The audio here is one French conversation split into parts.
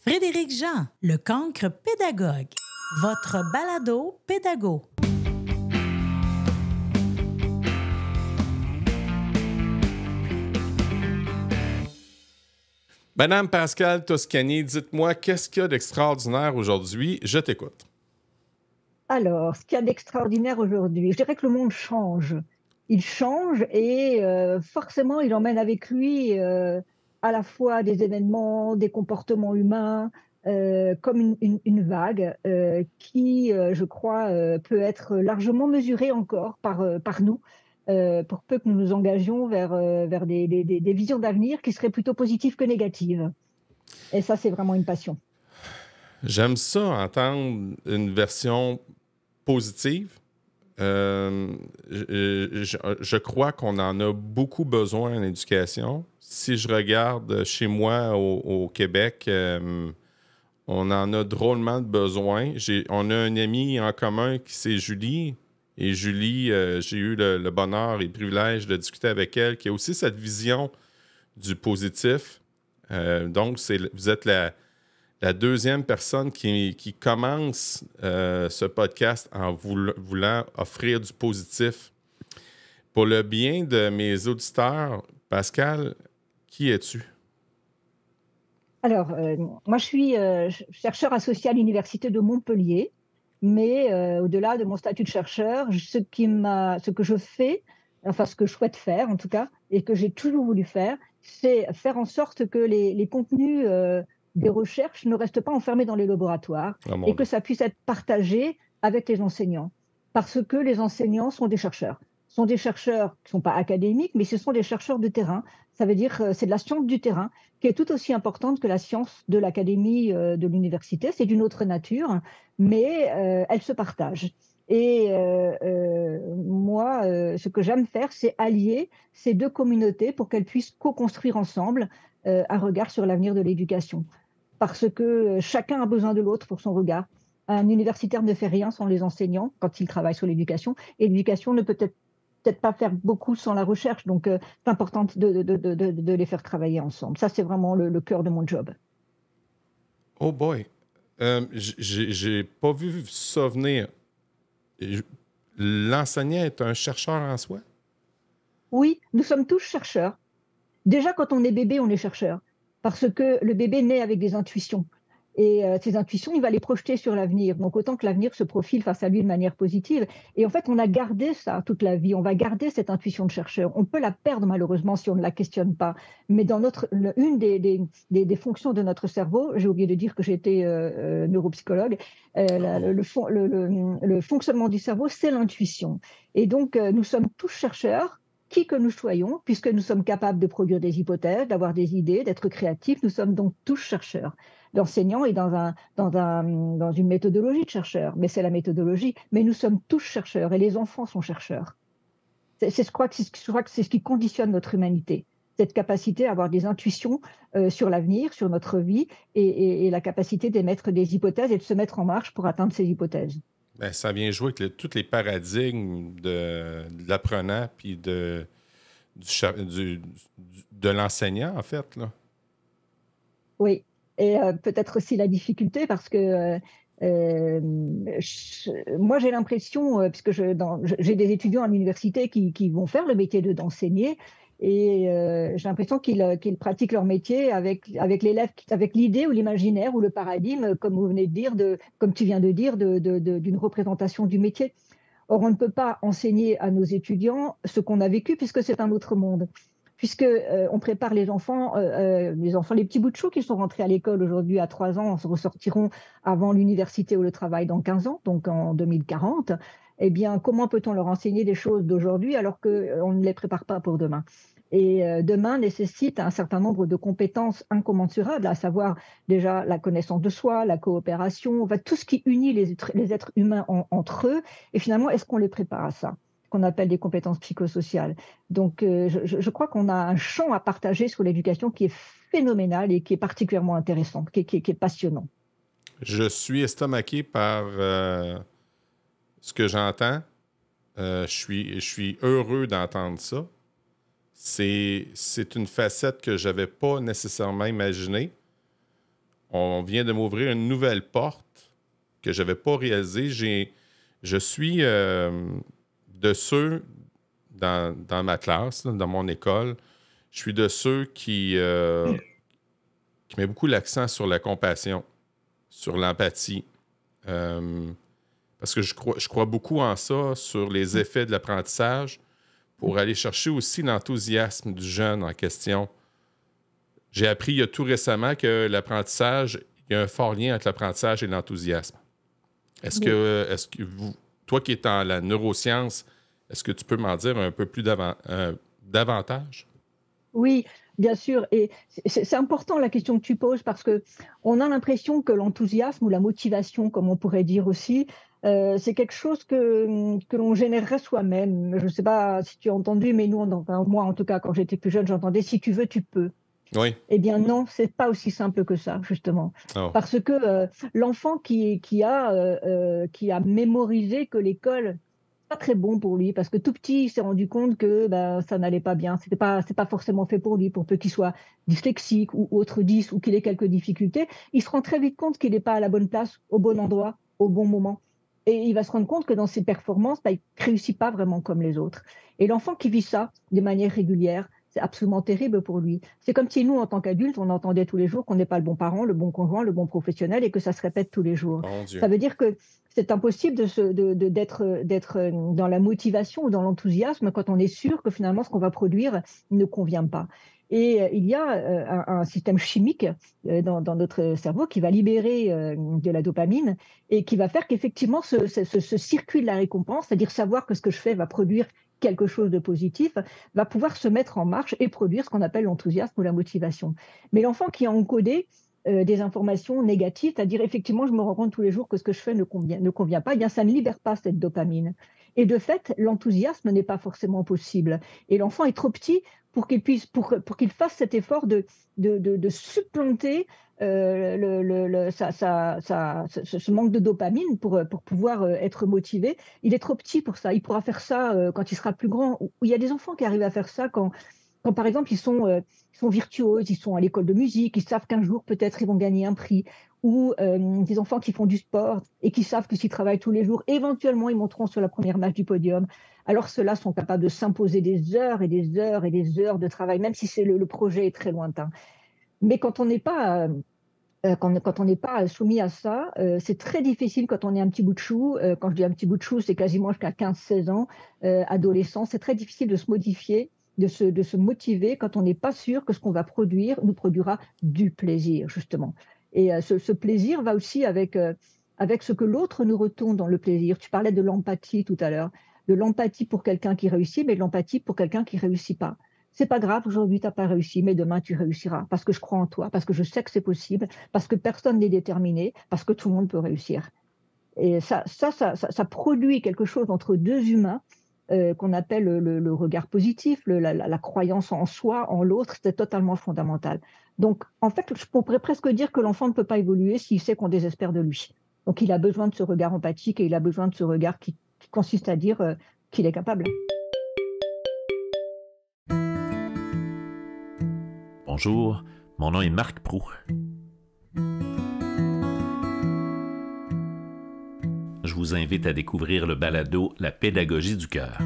Frédéric Jean, le cancre pédagogue. Votre balado pédago. Madame Pascale Toscani, dites-moi, qu'est-ce qu'il y a d'extraordinaire aujourd'hui? Je t'écoute. Alors, ce qu'il y a d'extraordinaire aujourd'hui, je dirais que le monde change. Il change et forcément, il emmène avec lui à la fois des événements, des comportements humains, comme une vague qui, je crois, peut être largement mesurée encore par nous, pour peu que nous nous engagions vers des visions d'avenir qui seraient plutôt positives que négatives. Et ça, c'est vraiment une passion. J'aime ça, entendre une version positive. Je crois qu'on en a beaucoup besoin en éducation. Si je regarde chez moi au Québec, on en a drôlement de besoin. On a un ami en commun qui c'est Julie. Et Julie, j'ai eu le bonheur et le privilège de discuter avec elle, qui a aussi cette vision du positif. Donc, vous êtes la deuxième personne qui commence ce podcast en voulant offrir du positif. Pour le bien de mes auditeurs, Pascal, qui es-tu? Alors, moi, je suis chercheur associé à l'Université de Montpellier, mais au-delà de mon statut de chercheur, ce que je fais, enfin ce que je souhaite faire en tout cas, et que j'ai toujours voulu faire, c'est faire en sorte que les contenus des recherches ne restent pas enfermés dans les laboratoires Oh mon et que Dieu. ça puisse être partagé avec les enseignants. Parce que les enseignants sont des chercheurs. Ce sont des chercheurs qui ne sont pas académiques, mais ce sont des chercheurs de terrain. Ça veut dire que c'est de la science du terrain qui est tout aussi importante que la science de l'académie de l'université. C'est d'une autre nature, mais elle se partage. Et moi, ce que j'aime faire, c'est allier ces deux communautés pour qu'elles puissent co-construire ensemble un regard sur l'avenir de l'éducation. Parce que chacun a besoin de l'autre pour son regard. Un universitaire ne fait rien sans les enseignants quand il travaille sur l'éducation, et l'éducation ne peut peut-être pas faire beaucoup sans la recherche. Donc, c'est important de les faire travailler ensemble. Ça, c'est vraiment le cœur de mon job. Oh boy. J'ai pas vu ça venir. L'enseignant est un chercheur en soi? Oui, nous sommes tous chercheurs. Déjà, quand on est bébé, on est chercheur. Parce que le bébé naît avec des intuitions. Et ces intuitions, il va les projeter sur l'avenir. Donc, autant que l'avenir se profile face à lui de manière positive. Et en fait, on a gardé ça toute la vie. On va garder cette intuition de chercheur. On peut la perdre, malheureusement, si on ne la questionne pas. Mais dans une des fonctions de notre cerveau, j'ai oublié de dire que j'étais neuropsychologue, Oh. le fonctionnement du cerveau, c'est l'intuition. Et donc, nous sommes tous chercheurs qui que nous soyons, puisque nous sommes capables de produire des hypothèses, d'avoir des idées, d'être créatifs, nous sommes donc tous chercheurs. L'enseignant est dans une méthodologie de chercheur, mais c'est la méthodologie. Mais nous sommes tous chercheurs et les enfants sont chercheurs. Je crois que c'est ce qui conditionne notre humanité, cette capacité à avoir des intuitions sur l'avenir, sur notre vie, et la capacité d'émettre des hypothèses et de se mettre en marche pour atteindre ces hypothèses. Ben, ça vient jouer avec tous les paradigmes de l'apprenant puis de l'enseignant, en fait, là. Oui, et peut-être aussi la difficulté parce que moi j'ai l'impression, puisque j'ai des étudiants à l'université qui vont faire le métier d'enseigner, et j'ai l'impression qu'ils pratiquent leur métier avec l'élève, avec l'idée ou l'imaginaire ou le paradigme, comme vous venez de dire, comme tu viens de dire, d'une représentation du métier. Or, on ne peut pas enseigner à nos étudiants ce qu'on a vécu puisque c'est un autre monde. Puisque on prépare les petits bouts de chou qui sont rentrés à l'école aujourd'hui à 3 ans, ressortiront avant l'université ou le travail dans 15 ans, donc en 2040. Eh bien, comment peut-on leur enseigner des choses d'aujourd'hui alors qu'on ne les prépare pas pour demain? Et demain nécessite un certain nombre de compétences incommensurables, à savoir déjà la connaissance de soi, la coopération, enfin, tout ce qui unit les êtres humains entre eux. Et finalement, est-ce qu'on les prépare à ça, qu'on appelle des compétences psychosociales? Donc, je crois qu'on a un champ à partager sur l'éducation qui est phénoménal et qui est particulièrement intéressant, qui est passionnant. Je suis estomaqué par ce que j'entends. Je suis heureux d'entendre ça. C'est une facette que je n'avais pas nécessairement imaginée. on vient de m'ouvrir une nouvelle porte que je n'avais pas réalisée. Je suis de ceux dans ma classe, là, dans mon école, je suis de ceux qui met beaucoup l'accent sur la compassion, sur l'empathie. Parce que je crois beaucoup en ça, sur les effets de l'apprentissage, pour aller chercher aussi l'enthousiasme du jeune en question. J'ai appris il y a tout récemment que l'apprentissage, il y a un fort lien entre l'apprentissage et l'enthousiasme. Est-ce que vous, toi qui es dans la neuroscience, est-ce que tu peux m'en dire un peu plus davantage? Oui, bien sûr. Et c'est important la question que tu poses parce que on a l'impression que l'enthousiasme ou la motivation, comme on pourrait dire aussi, c'est quelque chose que l'on générerait soi-même. Je ne sais pas si tu as entendu, mais nous, enfin, moi en tout cas, quand j'étais plus jeune, j'entendais si tu veux, tu peux. Oui. Eh bien non, c'est pas aussi simple que ça, justement. Oh. Parce que l'enfant qui a mémorisé que l'école pas très bon pour lui parce que tout petit, il s'est rendu compte que ben, ça n'allait pas bien. C'est pas forcément fait pour lui, pour peu qu'il soit dyslexique ou autre dys ou qu'il ait quelques difficultés. Il se rend très vite compte qu'il n'est pas à la bonne place, au bon endroit, au bon moment. Et il va se rendre compte que dans ses performances, ben, il ne réussit pas vraiment comme les autres. Et l'enfant qui vit ça de manière régulière, c'est absolument terrible pour lui. C'est comme si nous, en tant qu'adultes, on entendait tous les jours qu'on n'est pas le bon parent, le bon conjoint, le bon professionnel et que ça se répète tous les jours. Mon Dieu. Ça veut dire que c'est impossible d'être dans la motivation ou dans l'enthousiasme quand on est sûr que finalement ce qu'on va produire ne convient pas. Et il y a un système chimique dans notre cerveau qui va libérer de la dopamine et qui va faire qu'effectivement ce circuit de la récompense, c'est-à-dire savoir que ce que je fais va produire quelque chose de positif, va pouvoir se mettre en marche et produire ce qu'on appelle l'enthousiasme ou la motivation. Mais l'enfant qui a encodé des informations négatives, c'est-à-dire effectivement, je me rends compte tous les jours que ce que je fais ne convient pas, eh bien ça ne libère pas cette dopamine. Et de fait, l'enthousiasme n'est pas forcément possible. Et l'enfant est trop petit pour qu'il fasse cet effort de supplanter ce manque de dopamine pour pouvoir être motivé. Il est trop petit pour ça. Il pourra faire ça quand il sera plus grand. Il y a des enfants qui arrivent à faire ça quand par exemple, ils sont virtuoses, ils sont à l'école de musique, ils savent qu'un jour, peut-être, ils vont gagner un prix. Ou des enfants qui font du sport et qui savent que s'ils travaillent tous les jours, éventuellement, ils monteront sur la première marche du podium. Alors, ceux-là sont capables de s'imposer des heures et des heures et des heures de travail, même si le projet est très lointain. Mais quand on n'est pas quand on n'est pas soumis à ça, c'est très difficile quand on est un petit bout de chou. Quand je dis un petit bout de chou, c'est quasiment jusqu'à 15-16 ans, adolescent. C'est très difficile de se modifier, de se motiver quand on n'est pas sûr que ce qu'on va produire nous produira du plaisir, justement. Et ce plaisir va aussi avec ce que l'autre nous retourne dans le plaisir. Tu parlais de l'empathie tout à l'heure, de l'empathie pour quelqu'un qui réussit, mais de l'empathie pour quelqu'un qui ne réussit pas. C'est pas grave, aujourd'hui, tu n'as pas réussi, mais demain, tu réussiras. Parce que je crois en toi, parce que je sais que c'est possible, parce que personne n'est déterminé, parce que tout le monde peut réussir. Et ça produit quelque chose entre deux humains qu'on appelle le regard positif, la croyance en soi, en l'autre, c'est totalement fondamental. Donc, en fait, je pourrais presque dire que l'enfant ne peut pas évoluer s'il sait qu'on désespère de lui. Donc, il a besoin de ce regard empathique et il a besoin de ce regard qui consiste à dire qu'il est capable. Bonjour, mon nom est Marc Proulx. Je vous invite à découvrir le balado La pédagogie du cœur.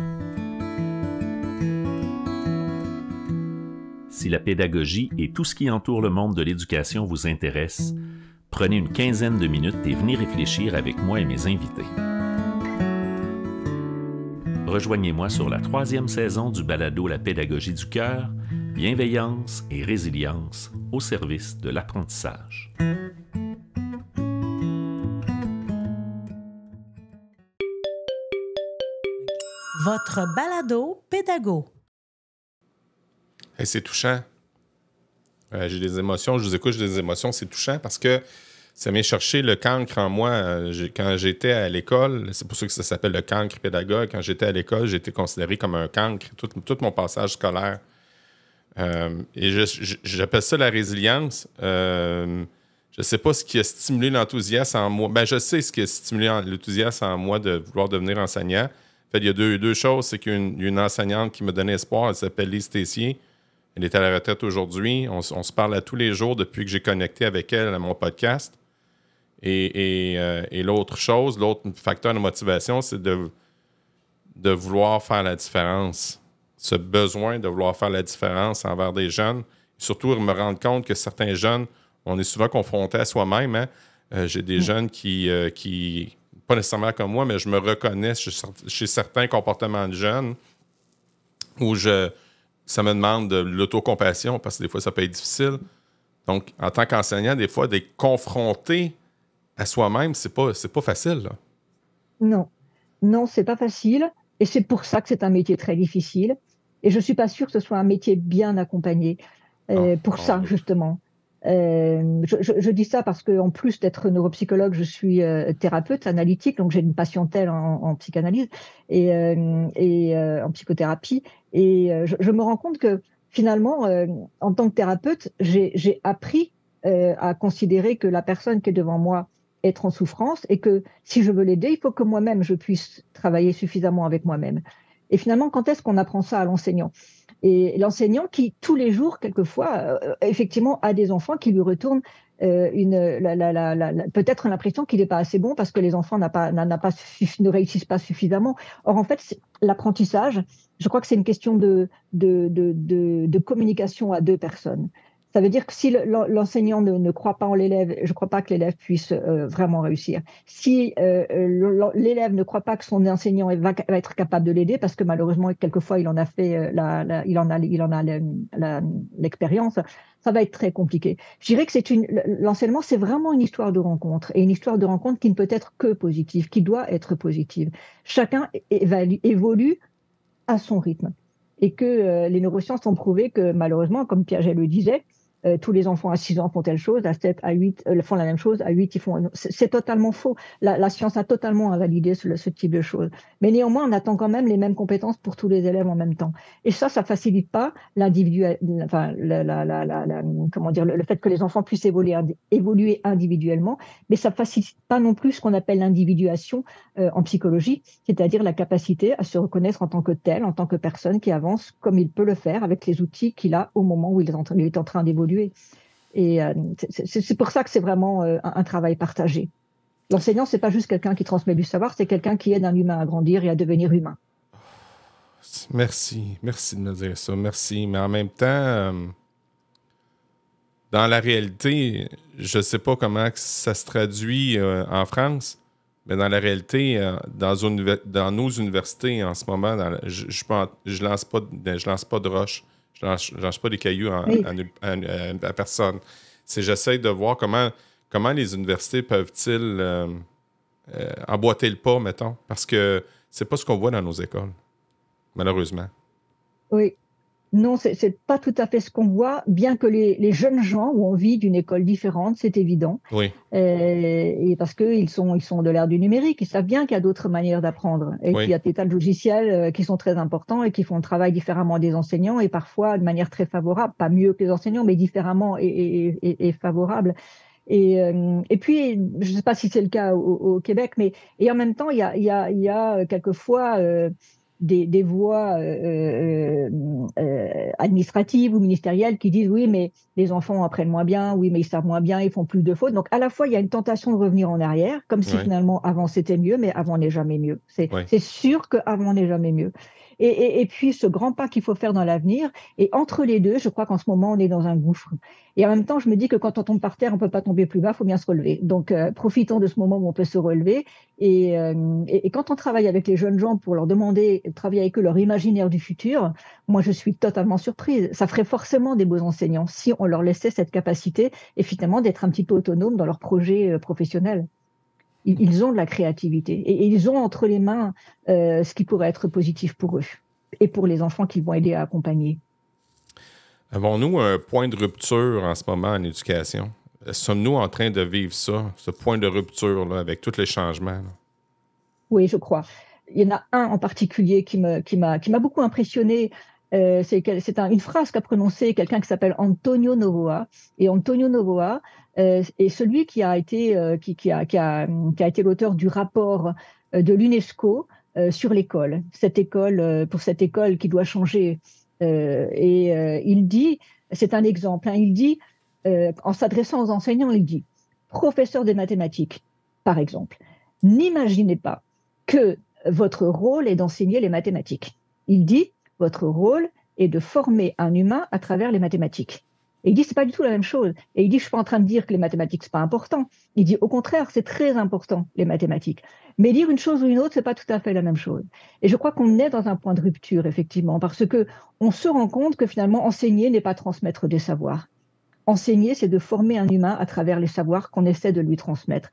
Si la pédagogie et tout ce qui entoure le monde de l'éducation vous intéresse, prenez une quinzaine de minutes et venez réfléchir avec moi et mes invités. Rejoignez-moi sur la 3e saison du balado La pédagogie du cœur, bienveillance et résilience au service de l'apprentissage. Votre balado pédago. Hey, c'est touchant. J'ai des émotions, je vous écoute, j'ai des émotions. C'est touchant parce que ça vient chercher le cancre en moi. Quand j'étais à l'école, c'est pour ça que ça s'appelle le cancre pédagogue. Quand j'étais à l'école, j'ai été considéré comme un cancre, tout mon passage scolaire. Et j'appelle ça la résilience. Je ne sais pas ce qui a stimulé l'enthousiasme en moi. Ben, je sais ce qui a stimulé l'enthousiasme en moi de vouloir devenir enseignant. En fait, il y a deux choses. C'est qu'il y a une enseignante qui m'a donné espoir. Elle s'appelle Lise Tessier. Elle est à la retraite aujourd'hui. On se parle à tous les jours depuis que j'ai connecté avec elle à mon podcast. Et l'autre facteur de motivation, c'est de vouloir faire la différence. Ce besoin de vouloir faire la différence envers des jeunes. Surtout, me rendre compte que certains jeunes, on est souvent confrontés à soi-même. Hein? J'ai des jeunes qui, pas nécessairement comme moi, mais je me reconnais chez certains comportements de jeunes où ça me demande de l'autocompassion parce que des fois, ça peut être difficile. Donc, en tant qu'enseignant, des fois, d'être confronté à soi-même, c'est pas facile. Là. Non, c'est pas facile. Et c'est pour ça que c'est un métier très difficile. Et je suis pas sûre que ce soit un métier bien accompagné. Ça, justement. Je dis ça parce qu'en plus d'être neuropsychologue, je suis thérapeute analytique, donc j'ai une patientèle en psychanalyse et en psychothérapie. Et je me rends compte que finalement, en tant que thérapeute, j'ai appris à considérer que la personne qui est devant moi est en souffrance et que si je veux l'aider, il faut que moi-même, je puisse travailler suffisamment avec moi-même. Et finalement, quand est-ce qu'on apprend ça à l'enseignant ? Et l'enseignant qui, tous les jours, quelquefois, effectivement, a des enfants qui lui retournent peut-être l'impression qu'il n'est pas assez bon parce que les enfants ne réussissent pas suffisamment. Or, en fait, l'apprentissage, je crois que c'est une question de communication à deux personnes. Ça veut dire que si l'enseignant ne croit pas en l'élève, je ne crois pas que l'élève puisse vraiment réussir. Si l'élève ne croit pas que son enseignant va être capable de l'aider, parce que malheureusement, quelquefois, il en a fait l'expérience, ça va être très compliqué. Je dirais que l'enseignement, c'est vraiment une histoire de rencontre, et une histoire de rencontre qui ne peut être que positive, qui doit être positive. Chacun évolue à son rythme. Et que les neurosciences ont prouvé que malheureusement, comme Piaget le disait, tous les enfants à 6 ans font telle chose, à 7, à 8 font la même chose, à 8 ils font... C'est totalement faux. La science a totalement invalidé ce type de choses. Mais néanmoins, on attend quand même les mêmes compétences pour tous les élèves en même temps. Et ça facilite pas comment dire, le fait que les enfants puissent évoluer individuellement, mais ça facilite pas non plus ce qu'on appelle l'individuation en psychologie, c'est-à-dire la capacité à se reconnaître en tant que tel, en tant que personne qui avance comme il peut le faire avec les outils qu'il a au moment où il est en train d'évoluer. Et c'est pour ça que c'est vraiment un travail partagé. L'enseignant, c'est pas juste quelqu'un qui transmet du savoir, c'est quelqu'un qui aide un humain à grandir et à devenir humain. Merci de me dire ça, merci. Mais en même temps, dans la réalité, je sais pas comment ça se traduit en France, mais dans la réalité, dans nos universités en ce moment, je lance pas de roches. Je ne lance pas des cailloux à personne. J'essaie de voir comment les universités peuvent-ils emboîter le pas, mettons, parce que c'est pas ce qu'on voit dans nos écoles, malheureusement. Oui. Non, c'est pas tout à fait ce qu'on voit, bien que les jeunes gens ont envie d'une école différente, c'est évident. Oui. Et parce qu'ils sont de l'ère du numérique, ils savent bien qu'il y a d'autres manières d'apprendre. Et puis, il y a des tas de logiciels qui sont très importants et qui font le travail différemment des enseignants et parfois de manière très favorable, pas mieux que les enseignants, mais différemment et favorable. Et puis, je ne sais pas si c'est le cas au Québec, mais en même temps, il y a quelquefois des voies administratives ou ministérielles qui disent oui, mais les enfants apprennent moins bien, oui, mais ils savent moins bien, ils font plus de fautes. Donc, à la fois, il y a une tentation de revenir en arrière, comme si finalement, avant, c'était mieux, mais avant n'est jamais mieux. C'est sûr qu'avant n'est jamais mieux. Et puis, ce grand pas qu'il faut faire dans l'avenir. Et entre les deux, je crois qu'en ce moment, on est dans un gouffre. Et en même temps, je me dis que quand on tombe par terre, on ne peut pas tomber plus bas, il faut bien se relever. Donc, profitons de ce moment où on peut se relever. Et quand on travaille avec les jeunes gens pour leur demander de travailler avec eux leur imaginaire du futur, moi, je suis totalement surprise. Ça ferait forcément des beaux enseignants si on leur laissait cette capacité, et finalement, d'être un petit peu autonomes dans leur projet professionnel. Ils ont de la créativité et ils ont entre les mains ce qui pourrait être positif pour eux et pour les enfants qu'ils vont aider à accompagner. Avons-nous un point de rupture en ce moment en éducation? Sommes-nous en train de vivre ça, ce point de rupture là, avec tous les changements? Là? Oui, je crois. Il y en a un en particulier qui m'a beaucoup impressionné. C'est une phrase qu'a prononcée quelqu'un qui s'appelle Antonio Novoa. Et Antonio Novoa est celui qui a été l'auteur du rapport de l'UNESCO sur l'école. Pour cette école qui doit changer Il dit, c'est un exemple, hein, il dit, en s'adressant aux enseignants, il dit, professeur de mathématiques, par exemple, n'imaginez pas que votre rôle est d'enseigner les mathématiques. Il dit, votre rôle est de former un humain à travers les mathématiques. Et il dit, c'est pas du tout la même chose. Et il dit, je suis pas en train de dire que les mathématiques, c'est pas important. Il dit, au contraire, c'est très important, les mathématiques. Mais dire une chose ou une autre, c'est pas tout à fait la même chose. Et je crois qu'on est dans un point de rupture, effectivement, parce que on se rend compte que finalement, enseigner n'est pas transmettre des savoirs. Enseigner, c'est de former un humain à travers les savoirs qu'on essaie de lui transmettre.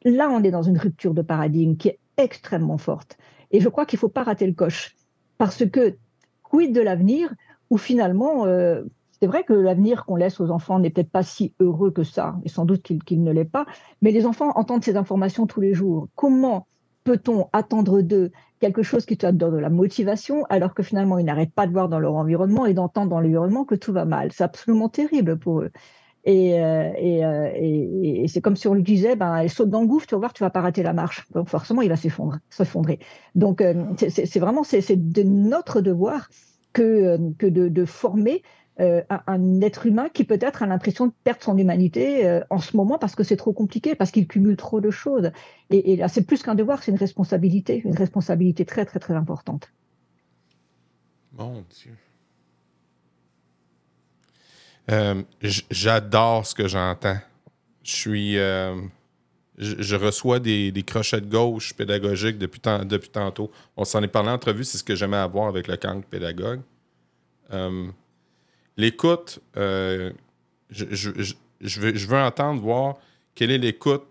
Là, on est dans une rupture de paradigme qui est extrêmement forte. Et je crois qu'il ne faut pas rater le coche. Parce que, quid de l'avenir, où finalement, c'est vrai que l'avenir qu'on laisse aux enfants n'est peut-être pas si heureux que ça, et sans doute qu'il ne l'est pas, mais les enfants entendent ces informations tous les jours. Comment peut-on attendre d'eux quelque chose qui leur donne de la motivation, alors que finalement, ils n'arrêtent pas de voir dans leur environnement et d'entendre dans l'environnement que tout va mal. C'est absolument terrible pour eux. Et c'est comme si on lui disait, ben, elle saute dans le gouffre, tu vas voir, tu vas pas rater la marche. Donc forcément, il va s'effondrer. Donc c'est vraiment c'est de notre devoir que de former un être humain qui peut-être a l'impression de perdre son humanité en ce moment parce que c'est trop compliqué, parce qu'il cumule trop de choses. Et là, c'est plus qu'un devoir, c'est une responsabilité très, très, très importante. Mon Dieu. J'adore ce que j'entends. Je reçois des crochets de gauche pédagogiques depuis tantôt. On s'en est parlé en entrevue, c'est ce que j'aimais avoir avec le cancre pédagogue. L'écoute, je veux entendre, voir quelle est l'écoute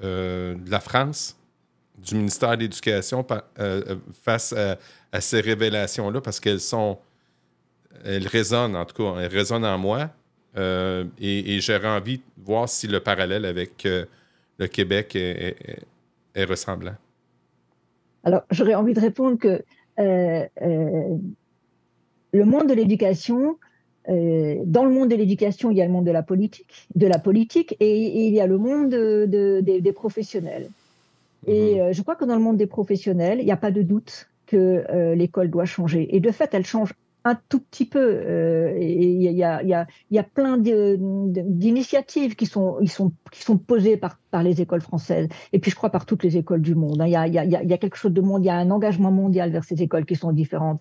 de la France, du ministère de l'Éducation face à ces révélations-là, parce elles résonnent, en tout cas, elles résonnent en moi. Et j'aurais envie de voir si le parallèle avec le Québec est ressemblant. Alors, j'aurais envie de répondre que le monde de l'éducation, dans le monde de l'éducation, il y a le monde de la politique et il y a le monde des professionnels. Et je crois que dans le monde des professionnels, il n'y a pas de doute que l'école doit changer. Et de fait, elle change un tout petit peu. Il y a plein d'initiatives qui sont posées par les écoles françaises. Et puis, je crois, par toutes les écoles du monde. Il y a quelque chose de mondial, il y a un engagement mondial vers ces écoles qui sont différentes.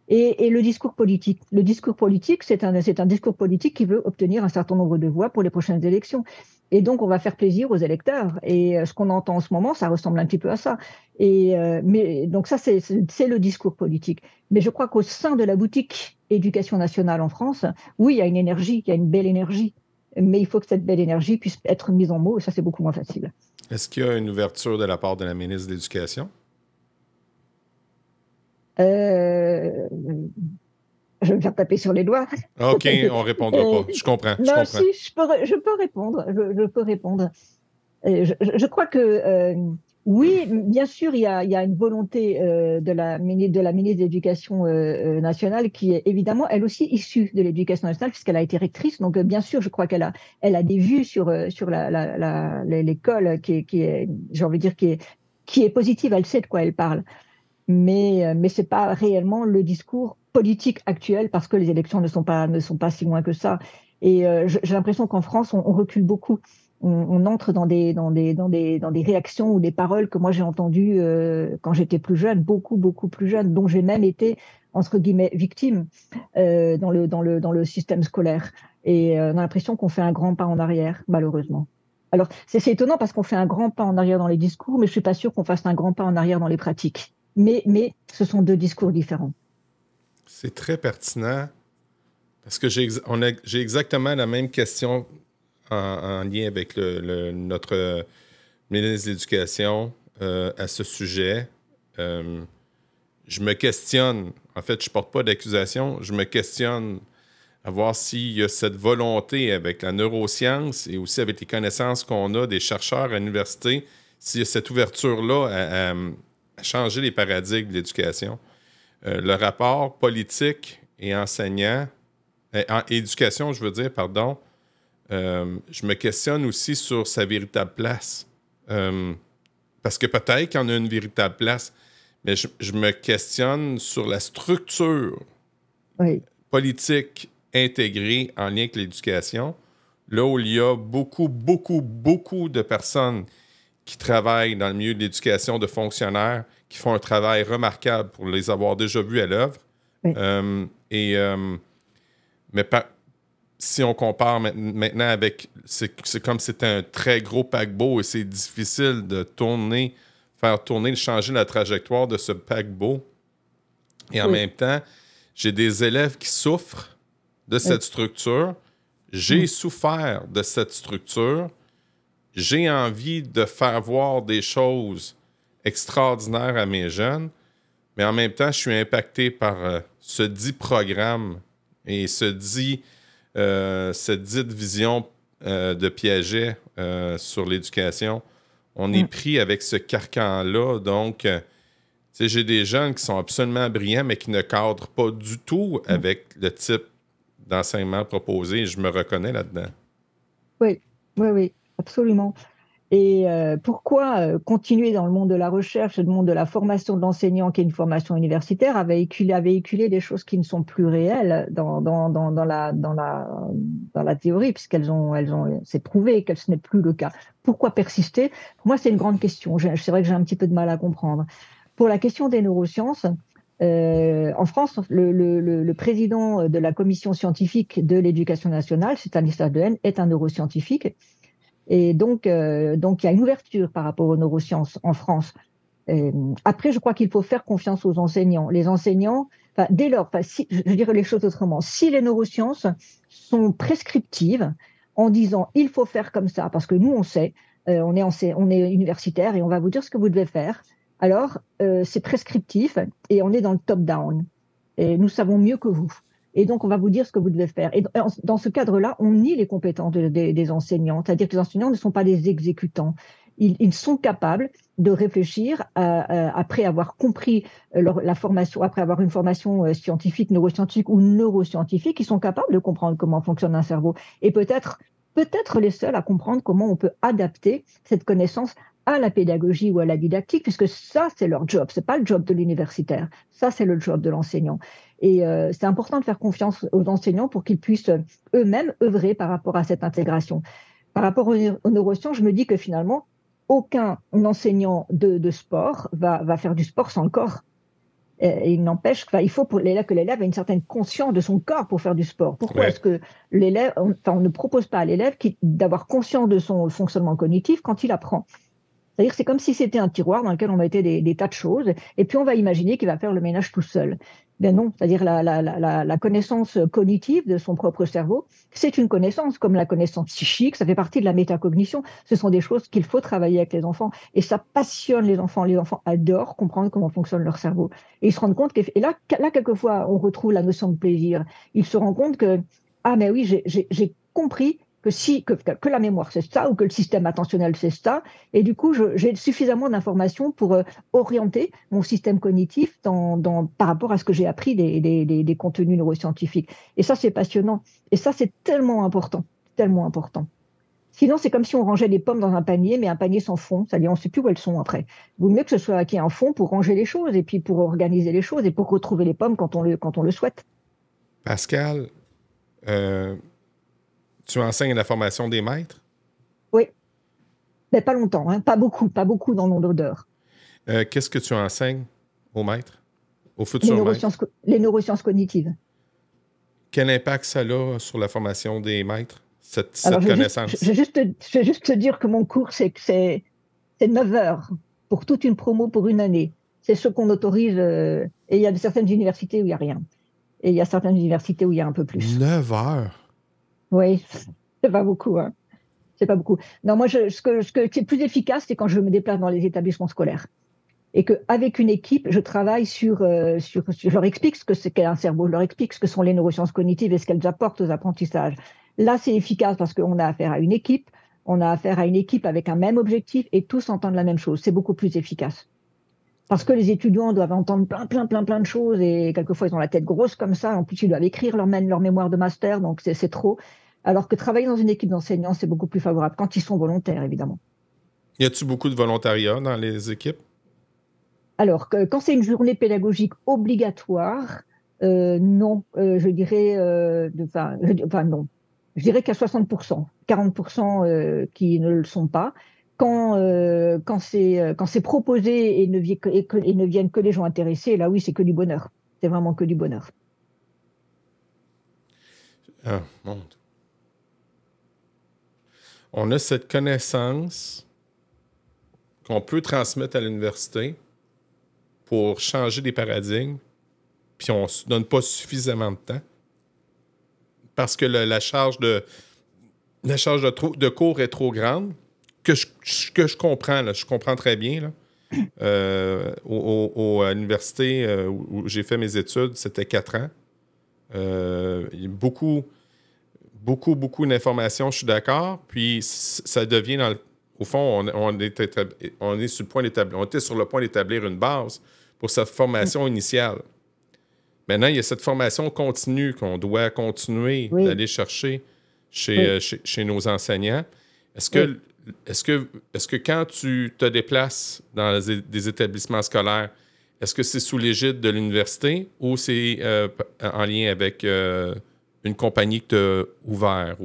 Et le discours politique. Le discours politique, c'est un discours politique qui veut obtenir un certain nombre de voix pour les prochaines élections. Et donc, on va faire plaisir aux électeurs. Et ce qu'on entend en ce moment, ça ressemble un petit peu à ça. Mais donc ça, c'est le discours politique. Mais je crois qu'au sein de la boutique éducation nationale en France, oui, il y a une énergie, il y a une belle énergie. Mais il faut que cette belle énergie puisse être mise en mots, et ça, c'est beaucoup moins facile. Est-ce qu'il y a une ouverture de la part de la ministre de l'Éducation? Je vais me faire taper sur les doigts. OK, on ne répondra pas. Je comprends. Non, si, je peux répondre. Je peux répondre. Je crois que oui, bien sûr, il y a une volonté de la ministre de l'Éducation nationale qui est évidemment, elle aussi, issue de l'Éducation nationale puisqu'elle a été rectrice. Donc, bien sûr, je crois qu'elle a des vues sur l'école qui est, j'ai envie de dire, qui est positive. Elle sait de quoi elle parle. Mais ce n'est pas réellement le discours politique actuel parce que les élections ne sont pas si loin que ça. Et j'ai l'impression qu'en France, on recule beaucoup. On entre dans des réactions ou des paroles que moi j'ai entendues quand j'étais plus jeune, beaucoup plus jeune, dont j'ai même été, entre guillemets, victime dans le système scolaire. Et on a l'impression qu'on fait un grand pas en arrière, malheureusement. Alors, c'est étonnant parce qu'on fait un grand pas en arrière dans les discours, mais je ne suis pas sûre qu'on fasse un grand pas en arrière dans les pratiques. Mais ce sont deux discours différents. C'est très pertinent parce que j'ai exactement la même question en lien avec notre ministre de l'Éducation à ce sujet. Je me questionne, en fait, je ne porte pas d'accusation, je me questionne à voir s'il y a cette volonté avec la neuroscience et aussi avec les connaissances qu'on a des chercheurs à l'université, s'il y a cette ouverture-là à changer les paradigmes de l'éducation. Le rapport politique et enseignant, éducation, je veux dire, pardon, je me questionne aussi sur sa véritable place. Parce que peut-être qu'il y en a une véritable place, mais je me questionne sur la structure Oui. politique intégrée en lien avec l'éducation, là où il y a beaucoup, beaucoup, beaucoup de personnes qui travaillent dans le milieu de l'éducation, de fonctionnaires, qui font un travail remarquable pour les avoir déjà vus à l'œuvre. Oui. Mais si on compare maintenant avec... C'est comme si c'était un très gros paquebot et c'est difficile de changer la trajectoire de ce paquebot. Et en même temps, j'ai des élèves qui souffrent de cette structure. J'ai souffert de cette structure. J'ai envie de faire voir des choses extraordinaires à mes jeunes, mais en même temps, je suis impacté par ce dit programme et cette dite vision de Piaget sur l'éducation. On est pris avec ce carcan-là. Donc, j'ai des jeunes qui sont absolument brillants, mais qui ne cadrent pas du tout avec le type d'enseignement proposé. Je me reconnais là-dedans. Oui, oui, oui, absolument. Et pourquoi continuer dans le monde de la recherche, le monde de la formation de l'enseignant, qui est une formation universitaire, à véhiculer des choses qui ne sont plus réelles dans la théorie, c'est prouvé que ce n'est plus le cas. Pourquoi persister? Pour moi, c'est une grande question. C'est vrai que j'ai un petit peu de mal à comprendre. Pour la question des neurosciences, en France, le président de la commission scientifique de l'éducation nationale, Stanislas Dehaene, est un neuroscientifique. Et donc, il y a une ouverture par rapport aux neurosciences en France. Après, je crois qu'il faut faire confiance aux enseignants. Les enseignants, dès lors, je dirais les choses autrement, si les neurosciences sont prescriptives en disant il faut faire comme ça, parce que nous, on sait, on est universitaire et on va vous dire ce que vous devez faire, alors c'est prescriptif et on est dans le top-down. Et nous savons mieux que vous. Et donc, on va vous dire ce que vous devez faire. Et dans ce cadre-là, on nie les compétences des enseignants. C'est-à-dire que les enseignants ne sont pas des exécutants. Ils sont capables de réfléchir après avoir compris la formation, après avoir une formation scientifique, neuroscientifique ou neuroscientifique, ils sont capables de comprendre comment fonctionne un cerveau. Et peut-être les seuls à comprendre comment on peut adapter cette connaissance à la pédagogie ou à la didactique, puisque ça, c'est leur job. C'est pas le job de l'universitaire. Ça, c'est le job de l'enseignant. Et c'est important de faire confiance aux enseignants pour qu'ils puissent eux-mêmes œuvrer par rapport à cette intégration. Par rapport aux neurosciences, je me dis que finalement, aucun enseignant de sport va faire du sport sans le corps. Et il n'empêche qu'il faut que l'élève ait une certaine conscience de son corps pour faire du sport. Pourquoi est-ce que on ne propose pas à l'élève d'avoir conscience de son fonctionnement cognitif quand il apprend? C'est-à-dire que c'est comme si c'était un tiroir dans lequel on mettait des tas de choses, et puis on va imaginer qu'il va faire le ménage tout seul. Ben non, c'est-à-dire la connaissance cognitive de son propre cerveau, c'est une connaissance, comme la connaissance psychique, ça fait partie de la métacognition. Ce sont des choses qu'il faut travailler avec les enfants, et ça passionne les enfants. Les enfants adorent comprendre comment fonctionne leur cerveau. Et ils se rendent compte et là, quelquefois, on retrouve la notion de plaisir. Ils se rendent compte que, ah mais oui, j'ai compris que la mémoire c'est ça, ou que le système attentionnel c'est ça, et du coup j'ai suffisamment d'informations pour orienter mon système cognitif par rapport à ce que j'ai appris des contenus neuroscientifiques. Et ça c'est passionnant, et ça c'est tellement important, tellement important. Sinon c'est comme si on rangeait des pommes dans un panier, mais un panier sans fond, c'est-à-dire on ne sait plus où elles sont après. Il vaut mieux que ce soit qu'il y ait un fond pour ranger les choses, et puis pour organiser les choses, et pour retrouver les pommes quand on le souhaite. Pascal, tu enseignes la formation des maîtres? Oui, mais pas longtemps, hein. Pas beaucoup dans le nombre d'heures. Qu'est-ce que tu enseignes aux maîtres, aux futurs maîtres? Les neurosciences cognitives. Quel impact ça a sur la formation des maîtres, cette connaissance? Je vais juste te dire que mon cours, c'est 9 heures pour toute une promo pour une année. C'est ce qu'on autorise, et il y a certaines universités où il n'y a rien. Et il y a certaines universités où il y a un peu plus. 9 heures? Oui, c'est pas beaucoup. Hein. C'est pas beaucoup. Non, moi, ce qui est plus efficace, c'est quand je me déplace dans les établissements scolaires. Et qu'avec une équipe, je travaille je leur explique ce que c'est qu'un cerveau, je leur explique ce que sont les neurosciences cognitives et ce qu'elles apportent aux apprentissages. Là, c'est efficace parce qu'on a affaire à une équipe, avec un même objectif et tous entendent la même chose. C'est beaucoup plus efficace. Parce que les étudiants doivent entendre plein de choses et quelquefois ils ont la tête grosse comme ça. En plus, ils doivent écrire leur mémoire de master, donc c'est trop. Alors que travailler dans une équipe d'enseignants, c'est beaucoup plus favorable, quand ils sont volontaires, évidemment. Y a-t-il beaucoup de volontariat dans les équipes? Alors, quand c'est une journée pédagogique obligatoire, Non, je dirais, non. Je dirais qu'à 60%, 40% qui ne le sont pas. Quand c'est proposé et ne viennent que les gens intéressés, là oui, c'est que du bonheur. C'est vraiment que du bonheur. Ah, mon Dieu. On a cette connaissance qu'on peut transmettre à l'université pour changer des paradigmes, puis on ne se donne pas suffisamment de temps parce que la charge de cours est trop grande, que je comprends, là, je comprends très bien. Là. À l'université où j'ai fait mes études, c'était 4 ans. Il y a beaucoup d'informations, je suis d'accord. Puis ça devient, au fond, on était sur le point d'établir une base pour cette formation initiale. Maintenant, il y a cette formation continue qu'on doit continuer d'aller chercher chez nos enseignants. Est-ce que quand tu te déplaces dans des établissements scolaires, est-ce que c'est sous l'égide de l'université ou c'est en lien avec une compagnie que tu as ouverte?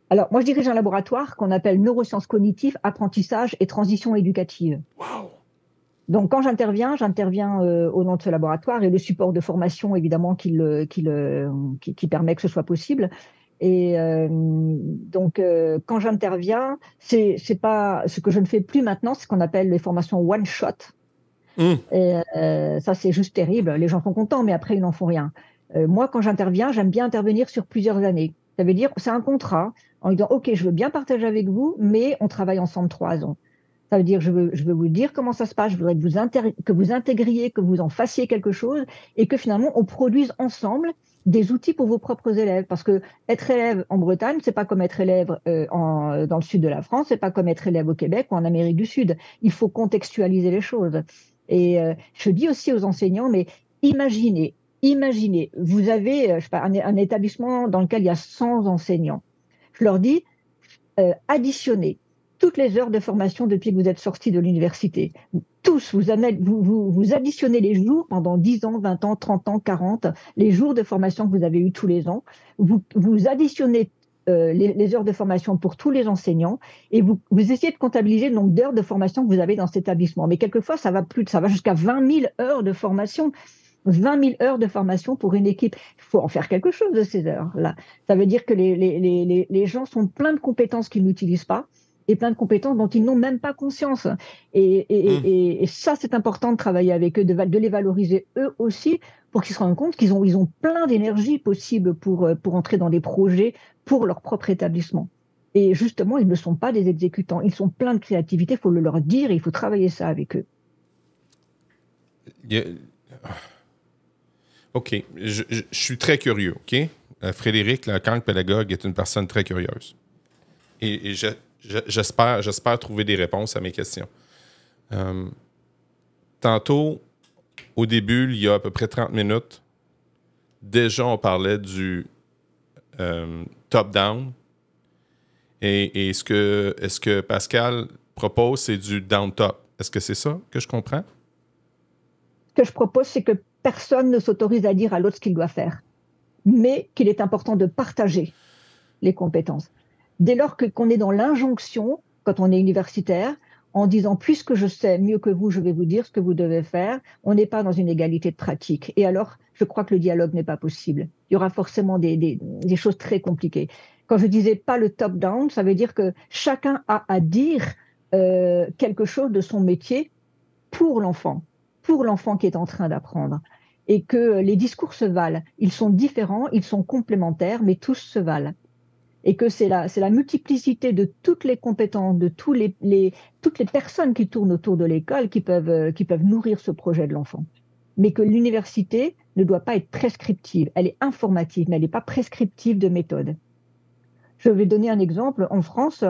Alors, moi, je dirige un laboratoire qu'on appelle neurosciences cognitives, apprentissage et transition éducative. Wow! Donc, quand j'interviens au nom de ce laboratoire et le support de formation, évidemment, qui permet que ce soit possible. Et donc, quand j'interviens, c'est pas ce que je ne fais plus maintenant, c'est ce qu'on appelle les formations one shot. Et ça, c'est juste terrible. Les gens sont contents, mais après, ils n'en font rien. Moi, quand j'interviens, j'aime bien intervenir sur plusieurs années. Ça veut dire que c'est un contrat en disant, OK, je veux bien partager avec vous, mais on travaille ensemble 3 ans. Ça veut dire, je veux vous dire comment ça se passe, je voudrais que vous intégriez, que vous en fassiez quelque chose et que finalement, on produise ensemble des outils pour vos propres élèves. Parce que être élève en Bretagne, c'est pas comme être élève dans le sud de la France, c'est pas comme être élève au Québec ou en Amérique du Sud. Il faut contextualiser les choses. Et je dis aussi aux enseignants, mais imaginez, vous avez je sais pas, un établissement dans lequel il y a 100 enseignants. Je leur dis, additionnez toutes les heures de formation depuis que vous êtes sortis de l'université. Tous, vous additionnez les jours pendant 10 ans, 20 ans, 30 ans, 40, les jours de formation que vous avez eus tous les ans. Vous additionnez les heures de formation pour tous les enseignants et vous essayez de comptabiliser le nombre d'heures de formation que vous avez dans cet établissement. Mais quelquefois, ça va jusqu'à 20 000 heures de formation. 20 000 heures de formation pour une équipe. Il faut en faire quelque chose de ces heures-là. Ça veut dire que les gens sont pleins de compétences qu'ils n'utilisent pas et plein de compétences dont ils n'ont même pas conscience. Et ça, c'est important de travailler avec eux, de les valoriser eux aussi, pour qu'ils se rendent compte qu'ils ont plein d'énergie possible pour entrer dans des projets pour leur propre établissement. Et justement, ils ne sont pas des exécutants, ils sont pleins de créativité, il faut le leur dire et il faut travailler ça avec eux. OK. Je suis très curieux, OK? Frédéric, le cancre pédagogue, est une personne très curieuse. Et j'espère trouver des réponses à mes questions. Tantôt, au début, il y a à peu près 30 minutes, déjà, on parlait du top-down. Et ce que Pascal propose, c'est du down-top. Est-ce que c'est ça que je comprends? Ce que je propose, c'est que personne ne s'autorise à dire à l'autre ce qu'il doit faire, mais qu'il est important de partager les compétences. Dès lors qu'on est dans l'injonction, quand on est universitaire, en disant « puisque je sais mieux que vous, je vais vous dire ce que vous devez faire », on n'est pas dans une égalité de pratique. Et alors, je crois que le dialogue n'est pas possible. Il y aura forcément des choses très compliquées. Quand je disais pas le top-down, ça veut dire que chacun a à dire quelque chose de son métier pour l'enfant qui est en train d'apprendre. Et que les discours se valent. Ils sont différents, ils sont complémentaires, mais tous se valent. Et que c'est la multiplicité de toutes les compétences, de toutes les personnes qui tournent autour de l'école qui peuvent nourrir ce projet de l'enfant. Mais que l'université ne doit pas être prescriptive. Elle est informative, mais elle n'est pas prescriptive de méthode. Je vais donner un exemple. En France,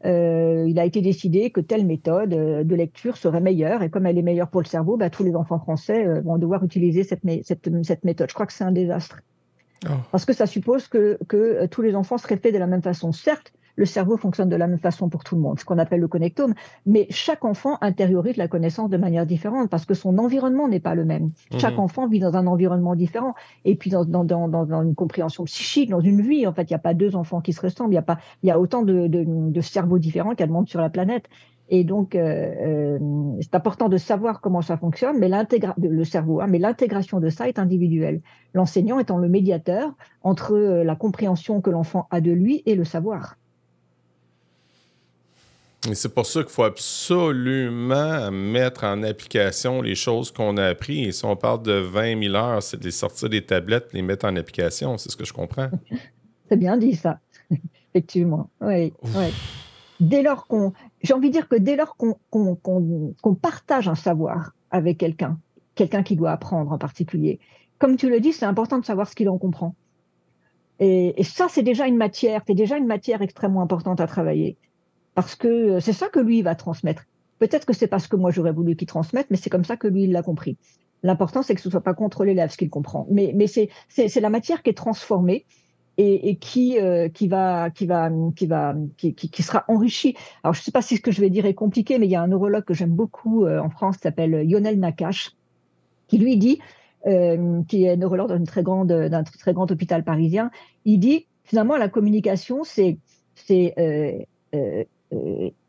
il a été décidé que telle méthode de lecture serait meilleure. Et comme elle est meilleure pour le cerveau, tous les enfants français vont devoir utiliser cette méthode. Je crois que c'est un désastre. Parce que ça suppose que tous les enfants seraient faits de la même façon. Certes, le cerveau fonctionne de la même façon pour tout le monde, ce qu'on appelle le connectome, mais chaque enfant intériorise la connaissance de manière différente parce que son environnement n'est pas le même. Chaque enfant vit dans un environnement différent et puis dans une compréhension psychique, dans une vie. En fait, il n'y a pas deux enfants qui se ressemblent, il y a autant de cerveaux différents qu'il y a de monde sur la planète. Et donc, c'est important de savoir comment ça fonctionne, mais le cerveau, mais l'intégration de ça est individuelle. L'enseignant étant le médiateur entre la compréhension que l'enfant a de lui et le savoir. Et c'est pour ça qu'il faut absolument mettre en application les choses qu'on a apprises. Et si on parle de 20 000 heures, c'est de les sortir des tablettes, les mettre en application. C'est ce que je comprends. C'est bien dit, ça. Effectivement. Oui, oui. J'ai envie de dire que dès lors qu'on partage un savoir avec quelqu'un qui doit apprendre en particulier, comme tu le dis, c'est important de savoir ce qu'il en comprend. Et ça, c'est déjà une matière extrêmement importante à travailler. Parce que c'est ça que lui, il va transmettre. Peut-être que c'est pas ce que moi j'aurais voulu qu'il transmette, mais c'est comme ça que lui, il l'a compris. L'important, c'est que ce soit pas contre l'élève ce qu'il comprend. Mais c'est la matière qui est transformée et qui sera enrichie. Alors, je sais pas si ce que je vais dire est compliqué, mais il y a un neurologue que j'aime beaucoup en France qui s'appelle Lionel Nakache, qui lui dit, qui est neurologue d'un très grand hôpital parisien, il dit, finalement, la communication, c'est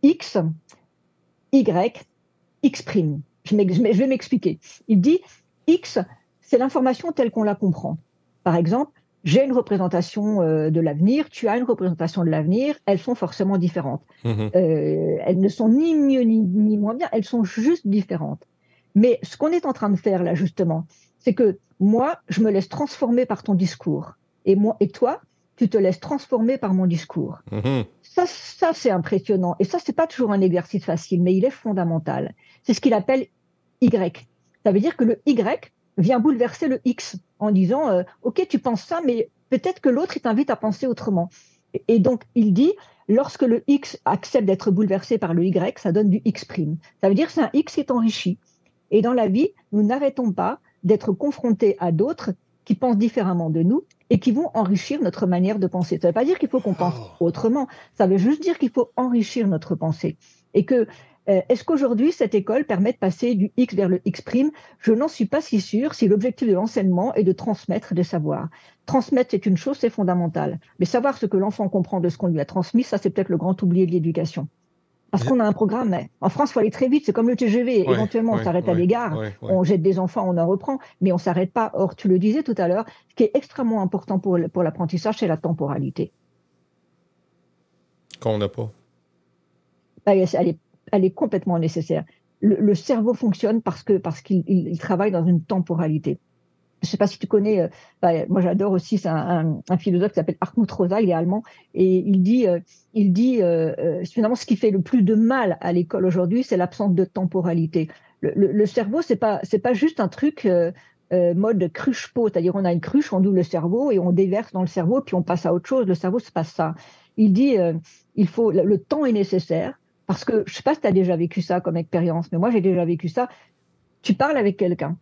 X, Y, X'. Je vais m'expliquer. Il dit X, c'est l'information telle qu'on la comprend. Par exemple, j'ai une représentation de l'avenir, tu as une représentation de l'avenir, elles sont forcément différentes. Elles ne sont ni mieux ni moins bien, elles sont juste différentes. Mais ce qu'on est en train de faire là, justement, c'est que moi, je me laisse transformer par ton discours. Et toi, tu te laisses transformer par mon discours. Ça, c'est impressionnant. Et ça, c'est pas toujours un exercice facile, mais il est fondamental. C'est ce qu'il appelle Y. Ça veut dire que le Y vient bouleverser le X en disant OK, tu penses ça, mais peut-être que l'autre, il t'invite à penser autrement. Et donc, il dit, lorsque le X accepte d'être bouleversé par le Y, ça donne du X'. Ça veut dire que c'est un X qui est enrichi. Et dans la vie, nous n'arrêtons pas d'être confrontés à d'autres qui pensent différemment de nous et qui vont enrichir notre manière de penser. Ça ne veut pas dire qu'il faut qu'on pense autrement, ça veut juste dire qu'il faut enrichir notre pensée. Et que, est-ce qu'aujourd'hui, cette école permet de passer du X vers le X'? Je n'en suis pas si sûre si l'objectif de l'enseignement est de transmettre des savoirs. Transmettre, c'est une chose, c'est fondamental. Mais savoir ce que l'enfant comprend de ce qu'on lui a transmis, ça, c'est peut-être le grand oublié de l'éducation. Parce qu'on a un programme, en France, il faut aller très vite, c'est comme le TGV, éventuellement on s'arrête à des gares, on jette des enfants, on en reprend, mais on ne s'arrête pas. Or, tu le disais tout à l'heure, ce qui est extrêmement important pour l'apprentissage, c'est la temporalité. Qu'on n'a pas. Elle est complètement nécessaire. Le cerveau fonctionne parce qu'il travaille dans une temporalité. Je ne sais pas si tu connais, moi j'adore aussi, c'est un philosophe qui s'appelle Hartmut Rosa, il est allemand, et il dit finalement ce qui fait le plus de mal à l'école aujourd'hui, c'est l'absence de temporalité. Le cerveau, c'est pas juste un truc mode cruche-pot, c'est-à-dire on a une cruche, on ouvre le cerveau et on déverse dans le cerveau, puis on passe à autre chose. Le cerveau, c'est pas ça. Il dit le temps est nécessaire, parce que je ne sais pas si tu as déjà vécu ça comme expérience, mais moi j'ai déjà vécu ça. Tu parles avec quelqu'un,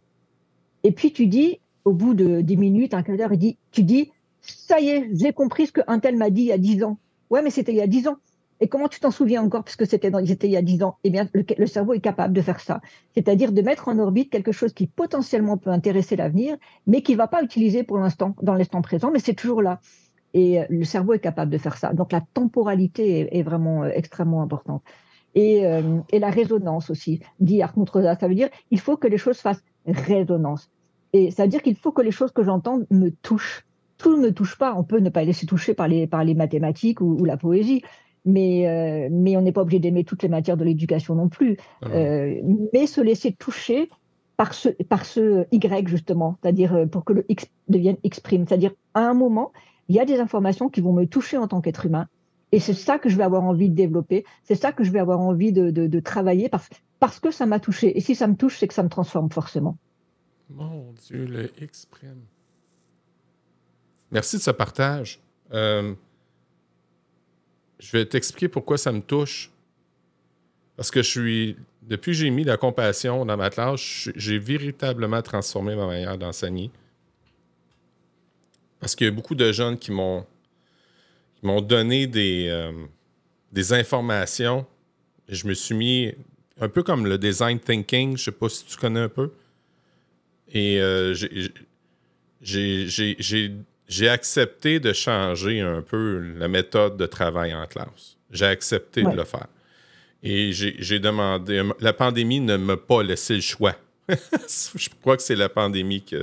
et puis tu dis, au bout de 10 minutes, un quart d'heure, tu dis, ça y est, j'ai compris ce qu'un tel m'a dit il y a 10 ans. Ouais, mais c'était il y a 10 ans. Et comment tu t'en souviens encore puisque c'était il y a 10 ans? Eh bien, le cerveau est capable de faire ça. C'est-à-dire de mettre en orbite quelque chose qui potentiellement peut intéresser l'avenir, mais qui ne va pas utiliser pour l'instant, dans l'instant présent, mais c'est toujours là. Et le cerveau est capable de faire ça. Donc la temporalité est vraiment extrêmement importante. Et la résonance aussi, dit Hartmut Rosa, ça veut dire il faut que les choses fassent résonance. Et ça veut dire qu'il faut que les choses que j'entends me touchent. Tout ne me touche pas, on peut ne pas laisser toucher par les mathématiques ou la poésie, mais on n'est pas obligé d'aimer toutes les matières de l'éducation non plus. Mais se laisser toucher par ce Y, justement, c'est-à-dire pour que le X devienne X'. C'est-à-dire, à un moment, il y a des informations qui vont me toucher en tant qu'être humain, et c'est ça que je vais avoir envie de développer, c'est ça que je vais avoir envie de travailler, parce que ça m'a touché. Et si ça me touche, c'est que ça me transforme forcément. Mon Dieu, le X'. Merci de ce partage. Je vais t'expliquer pourquoi ça me touche. Parce que depuis que j'ai mis la compassion dans ma classe, j'ai véritablement transformé ma manière d'enseigner. Parce qu'il y a beaucoup de jeunes qui m'ont m'ont donné des informations. Je me suis mis un peu comme le design thinking, je sais pas si tu connais un peu. Et j'ai accepté de changer un peu la méthode de travail en classe. J'ai accepté de le faire. Et j'ai demandé... La pandémie ne m'a pas laissé le choix. Je crois que c'est la pandémie qui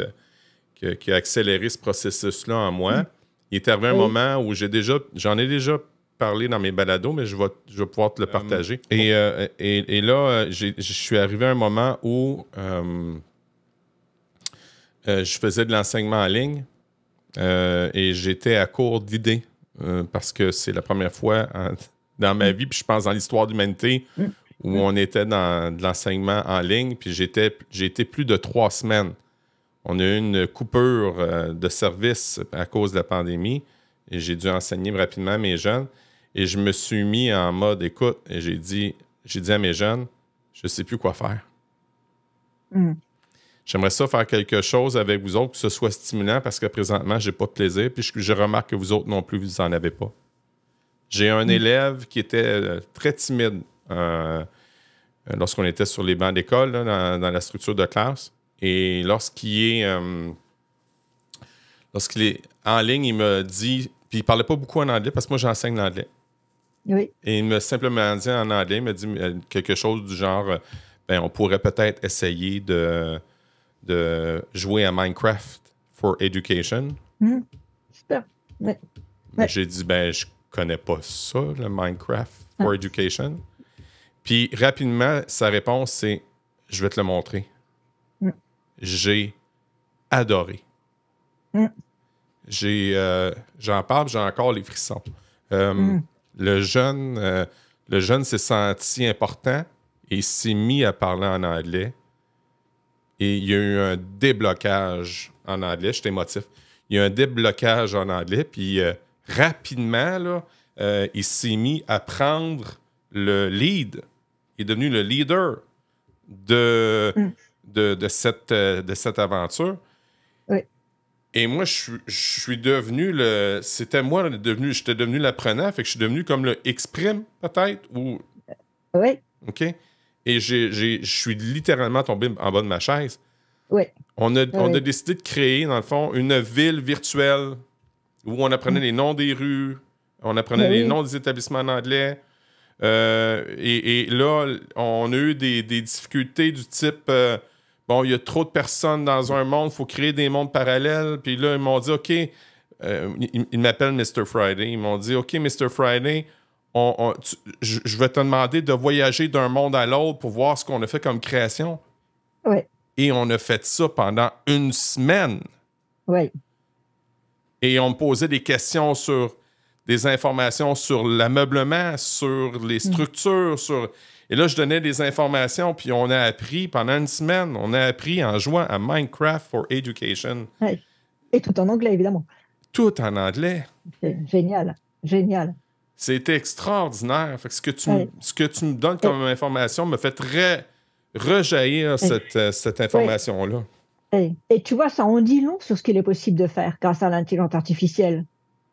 a accéléré ce processus-là en moi. Il est arrivé un moment où j'en ai déjà parlé dans mes balados, mais je vais pouvoir te le partager. Et là, je suis arrivé à un moment où je faisais de l'enseignement en ligne et j'étais à court d'idées parce que c'est la première fois dans ma vie, puis je pense dans l'histoire de l'humanité, où on était dans de l'enseignement en ligne, puis j'ai été plus de 3 semaines. On a eu une coupure de service à cause de la pandémie et j'ai dû enseigner rapidement à mes jeunes. Et je me suis mis en mode écoute et j'ai dit à mes jeunes, je ne sais plus quoi faire. J'aimerais ça faire quelque chose avec vous autres, que ce soit stimulant parce que présentement, je n'ai pas de plaisir. Puis je remarque que vous autres non plus, vous n'en avez pas. J'ai un élève qui était très timide lorsqu'on était sur les bancs d'école, là, dans la structure de classe. Et lorsqu'il est en ligne, il me dit, puis il ne parlait pas beaucoup en anglais parce que moi, j'enseigne l'anglais. Oui. Et il m'a simplement dit en anglais, il m'a dit quelque chose du genre, on pourrait peut-être essayer de jouer à Minecraft for Education. Super. Ouais. J'ai dit, je connais pas ça, le Minecraft for Education. Puis rapidement, sa réponse, c'est, je vais te le montrer. J'ai adoré. J'en parle, j'ai encore les frissons. Le jeune s'est senti important et il s'est mis à parler en anglais. Et il y a eu un déblocage en anglais. J'étais émotif. Il y a eu un déblocage en anglais. Puis rapidement, là, il s'est mis à prendre le lead. Il est devenu le leader de cette aventure. Oui. Et moi, je suis devenu j'étais devenu l'apprenant, fait que je suis devenu comme le X-Prime, peut-être, ou... Oui. OK? Et je suis littéralement tombé en bas de ma chaise. Oui. On a décidé de créer, dans le fond, une ville virtuelle où on apprenait les noms des rues, on apprenait les noms des établissements en anglais. Et là, on a eu des difficultés du type... il y a trop de personnes dans un monde, il faut créer des mondes parallèles. Puis là, ils m'ont dit, OK, ils m'appellent Mr. Friday. Ils m'ont dit, OK, Mr. Friday, je vais te demander de voyager d'un monde à l'autre pour voir ce qu'on a fait comme création. Oui. Et on a fait ça pendant 1 semaine. Oui. Et on me posait des questions sur des informations sur l'ameublement, sur les structures, Et là, je donnais des informations, puis on a appris pendant 1 semaine, on a appris en jouant à Minecraft for Education. Ouais. Et tout en anglais, évidemment. Tout en anglais. C'est génial, génial. C'était extraordinaire. Fait que ce que tu me donnes comme information me fait rejaillir cette information-là. Et tu vois, ça en dit long sur ce qu'il est possible de faire grâce à l'intelligence artificielle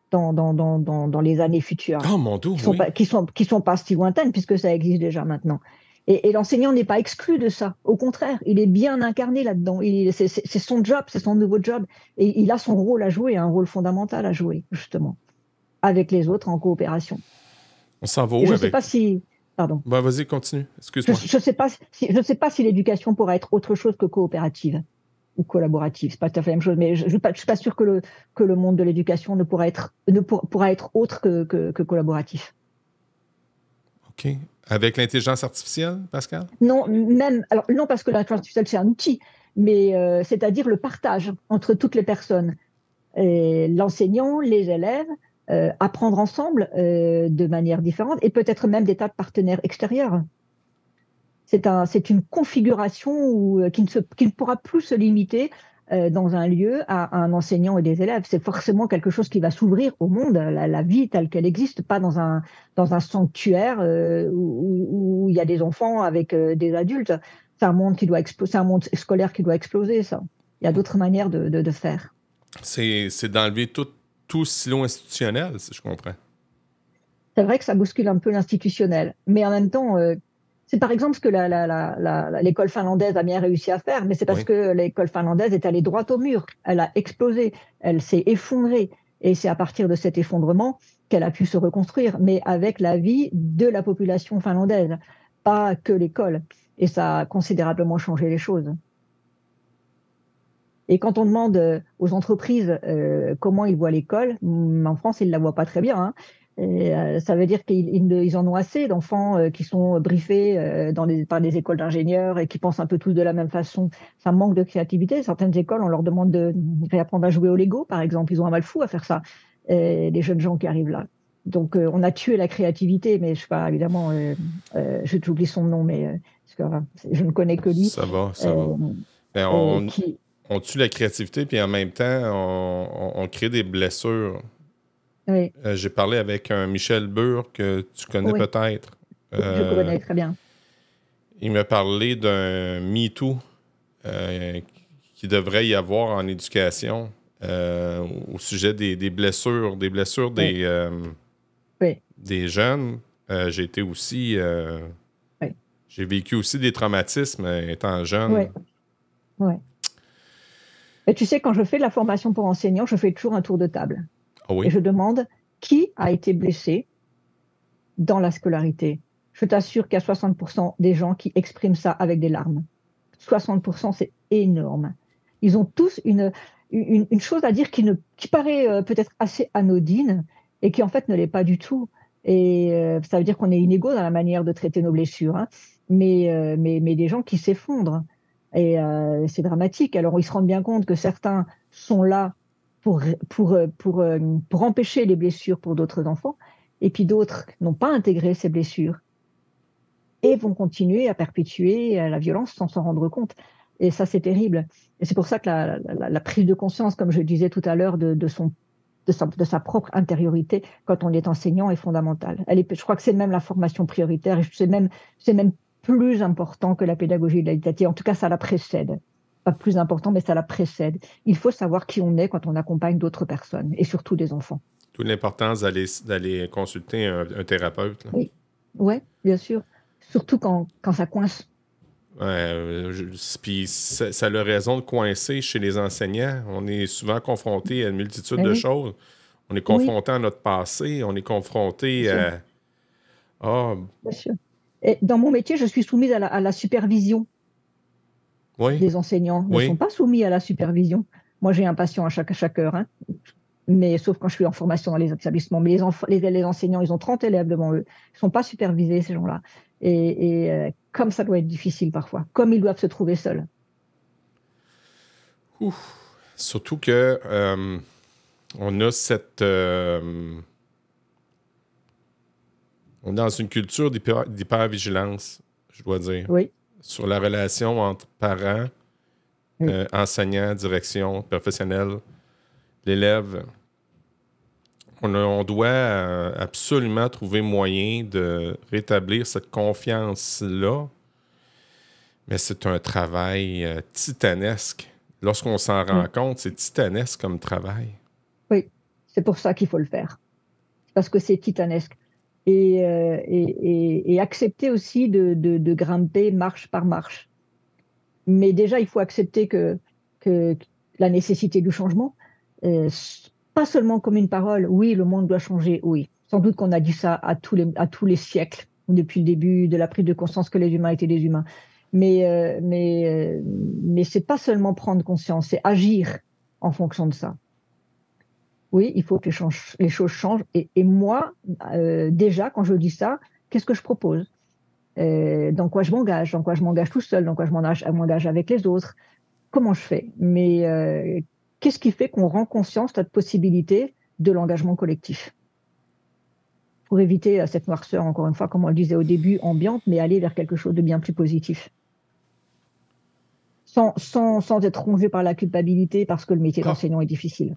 dans les années futures. Oh mon Dieu, qui sont pas si lointaines, puisque ça existe déjà maintenant. Et l'enseignant n'est pas exclu de ça. Au contraire, il est bien incarné là-dedans. C'est son job, c'est son nouveau job. Et il a son rôle à jouer, un rôle fondamental à jouer, justement, avec les autres en coopération. On s'en va où je ne avec... sais pas si... Pardon. Vas-y, continue. Excuse-moi. Je ne sais pas si l'éducation pourra être autre chose que coopérative ou collaborative. C'est pas tout à fait la même chose, mais je ne suis pas sûre que le monde de l'éducation ne pourra être autre que collaboratif. OK. Avec l'intelligence artificielle, Pascal? Non, non, parce que l'intelligence artificielle, c'est un outil, mais c'est-à-dire le partage entre toutes les personnes. L'enseignant, les élèves, apprendre ensemble de manière différente, et peut-être même des tas de partenaires extérieurs. C'est une configuration qui ne pourra plus se limiter dans un lieu à un enseignant et des élèves. C'est forcément quelque chose qui va s'ouvrir au monde, la vie telle qu'elle existe, pas dans un sanctuaire où il y a des enfants avec des adultes. C'est un monde c'est un monde scolaire qui doit exploser, ça. Il y a d'autres manières de faire. C'est d'enlever tout silo institutionnel, si je comprends. C'est vrai que ça bouscule un peu l'institutionnel. Mais en même temps, c'est par exemple ce que l'école finlandaise a bien réussi à faire, mais c'est parce Oui. que l'école finlandaise est allée droit au mur. Elle a explosé, elle s'est effondrée. Et c'est à partir de cet effondrement qu'elle a pu se reconstruire, mais avec l'avis de la population finlandaise, pas que l'école. Et ça a considérablement changé les choses. Et quand on demande aux entreprises comment ils voient l'école, en France, ils ne la voient pas très bien. Hein. Et, ça veut dire qu'ils en ont assez d'enfants qui sont briefés par des écoles d'ingénieurs et qui pensent un peu tous de la même façon. Ça manque de créativité. Certaines écoles, on leur demande de réapprendre à jouer au Lego, par exemple. Ils ont un mal fou à faire ça, les jeunes gens qui arrivent là. Donc, on a tué la créativité, mais je sais pas, évidemment, j'oublie son nom, mais parce que, je ne connais que lui. Ça va, ça va. Mais Qui, on tue la créativité, puis en même temps, on crée des blessures. oui. J'ai parlé avec un Michel Bure que tu connais Oui, peut-être. je connais très bien. Il m'a parlé d'un MeToo qui devrait y avoir en éducation au sujet des blessures, Oui, oui, des jeunes. J'ai été aussi... oui, j'ai vécu aussi des traumatismes étant oui, jeune. oui. Et tu sais, quand je fais de la formation pour enseignants, je fais toujours un tour de table. Ah Et oui? je demande qui a été blessé dans la scolarité. Je t'assure qu'il y a 60% des gens qui expriment ça avec des larmes. 60%, c'est énorme. Ils ont tous une chose à dire qui paraît peut-être assez anodine et qui en fait ne l'est pas du tout. Et ça veut dire qu'on est inégaux dans la manière de traiter nos blessures, hein. Mais des gens qui s'effondrent. Et c'est dramatique. Alors ils se rendent bien compte que certains sont là pour, pour empêcher les blessures pour d'autres enfants, et puis d'autres n'ont pas intégré ces blessures et vont continuer à perpétuer la violence sans s'en rendre compte. Et ça, c'est terrible. Et c'est pour ça que la prise de conscience, comme je disais tout à l'heure, de sa propre intériorité quand on est enseignant est fondamentale. Je crois que c'est même la formation prioritaire et c'est même plus important que la pédagogie de la didactique. En tout cas, ça la précède. Pas plus important, mais ça la précède. Il faut savoir qui on est quand on accompagne d'autres personnes et surtout des enfants. D'où l'importance d'aller consulter un thérapeute. Là. Oui, ouais, bien sûr. Surtout quand ça coince. Puis ça a raison de coincer chez les enseignants. On est souvent confronté à une multitude de Oui, choses. On est oui, confronté à notre passé, on est confronté bien sûr, à... Ah, bien sûr. Et dans mon métier, je suis soumise à la supervision oui, des enseignants. Ne sont oui. pas soumis à la supervision. Moi, j'ai un patient à chaque heure, hein. Mais sauf quand je suis en formation dans les établissements. Mais les enseignants, ils ont 30 élèves devant eux. Ils ne sont pas supervisés, ces gens-là. Et comme ça doit être difficile parfois, comme ils doivent se trouver seuls. Ouf. Surtout que on a cette... on est dans une culture d'hypervigilance, je dois dire, Oui, sur la relation entre parents, oui, enseignants, direction, professionnels, l'élève. On doit absolument trouver moyen de rétablir cette confiance-là, mais c'est un travail titanesque. Lorsqu'on s'en rend oui, compte, c'est titanesque comme travail. oui. C'est pour ça qu'il faut le faire. Parce que c'est titanesque. Et accepter aussi de grimper marche par marche. Mais déjà, il faut accepter que la nécessité du changement, euh, pas seulement comme une parole, oui, le monde doit changer, oui. Sans doute qu'on a dit ça à tous les siècles, depuis le début de la prise de conscience que les humains étaient des humains. Mais c'est pas seulement prendre conscience, c'est agir en fonction de ça. Oui, il faut que les choses changent. Et moi, déjà, quand je dis ça, qu'est-ce que je propose? Dans quoi je m'engage? Dans quoi je m'engage tout seul? Dans quoi je m'engage avec les autres? Comment je fais? Mais qu'est-ce qui fait qu'on rend conscience de cette possibilité de l'engagement collectif? Pour éviter cette noirceur, encore une fois, comme on le disait au début, ambiante, mais aller vers quelque chose de bien plus positif. Sans être rongé par la culpabilité parce que le métier Ah, d'enseignant est difficile.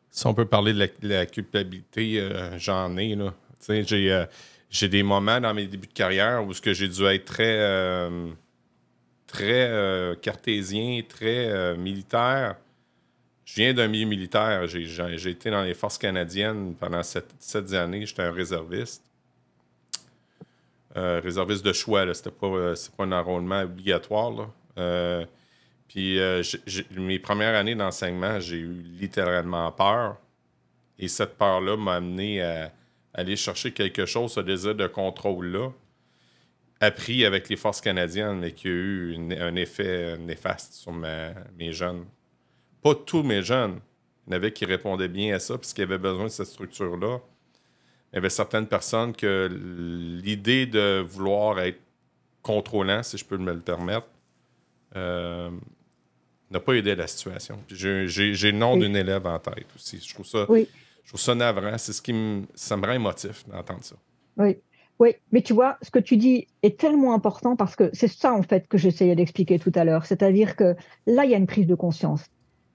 si on peut parler de la culpabilité, j'en ai, là. Tu sais, j'ai des moments dans mes débuts de carrière où ce que j'ai dû être très cartésien, très militaire. je viens d'un milieu militaire. J'ai été dans les forces canadiennes pendant 7 années. J'étais un réserviste. Réserviste de choix, là. C'est pas un enrôlement obligatoire, là. Puis mes premières années d'enseignement, j'ai eu littéralement peur. Et cette peur-là m'a amené à aller chercher quelque chose, ce désir de contrôle-là, appris avec les forces canadiennes, mais qui a eu un effet néfaste sur mes jeunes. Pas tous mes jeunes. Il y en avait qui répondaient bien à ça, puisqu'ils avaient besoin de cette structure-là. Il y avait certaines personnes que l'idée de vouloir être contrôlant, si je peux me le permettre, n'a pas aidé la situation. Puis j'ai le nom d'une élève en tête aussi. Je trouve ça navrant. C'est ça me rend émotif d'entendre ça. Oui. Oui, mais tu vois, ce que tu dis est tellement important parce que c'est ça, en fait, que j'essayais d'expliquer tout à l'heure. C'est-à-dire que là, il y a une prise de conscience.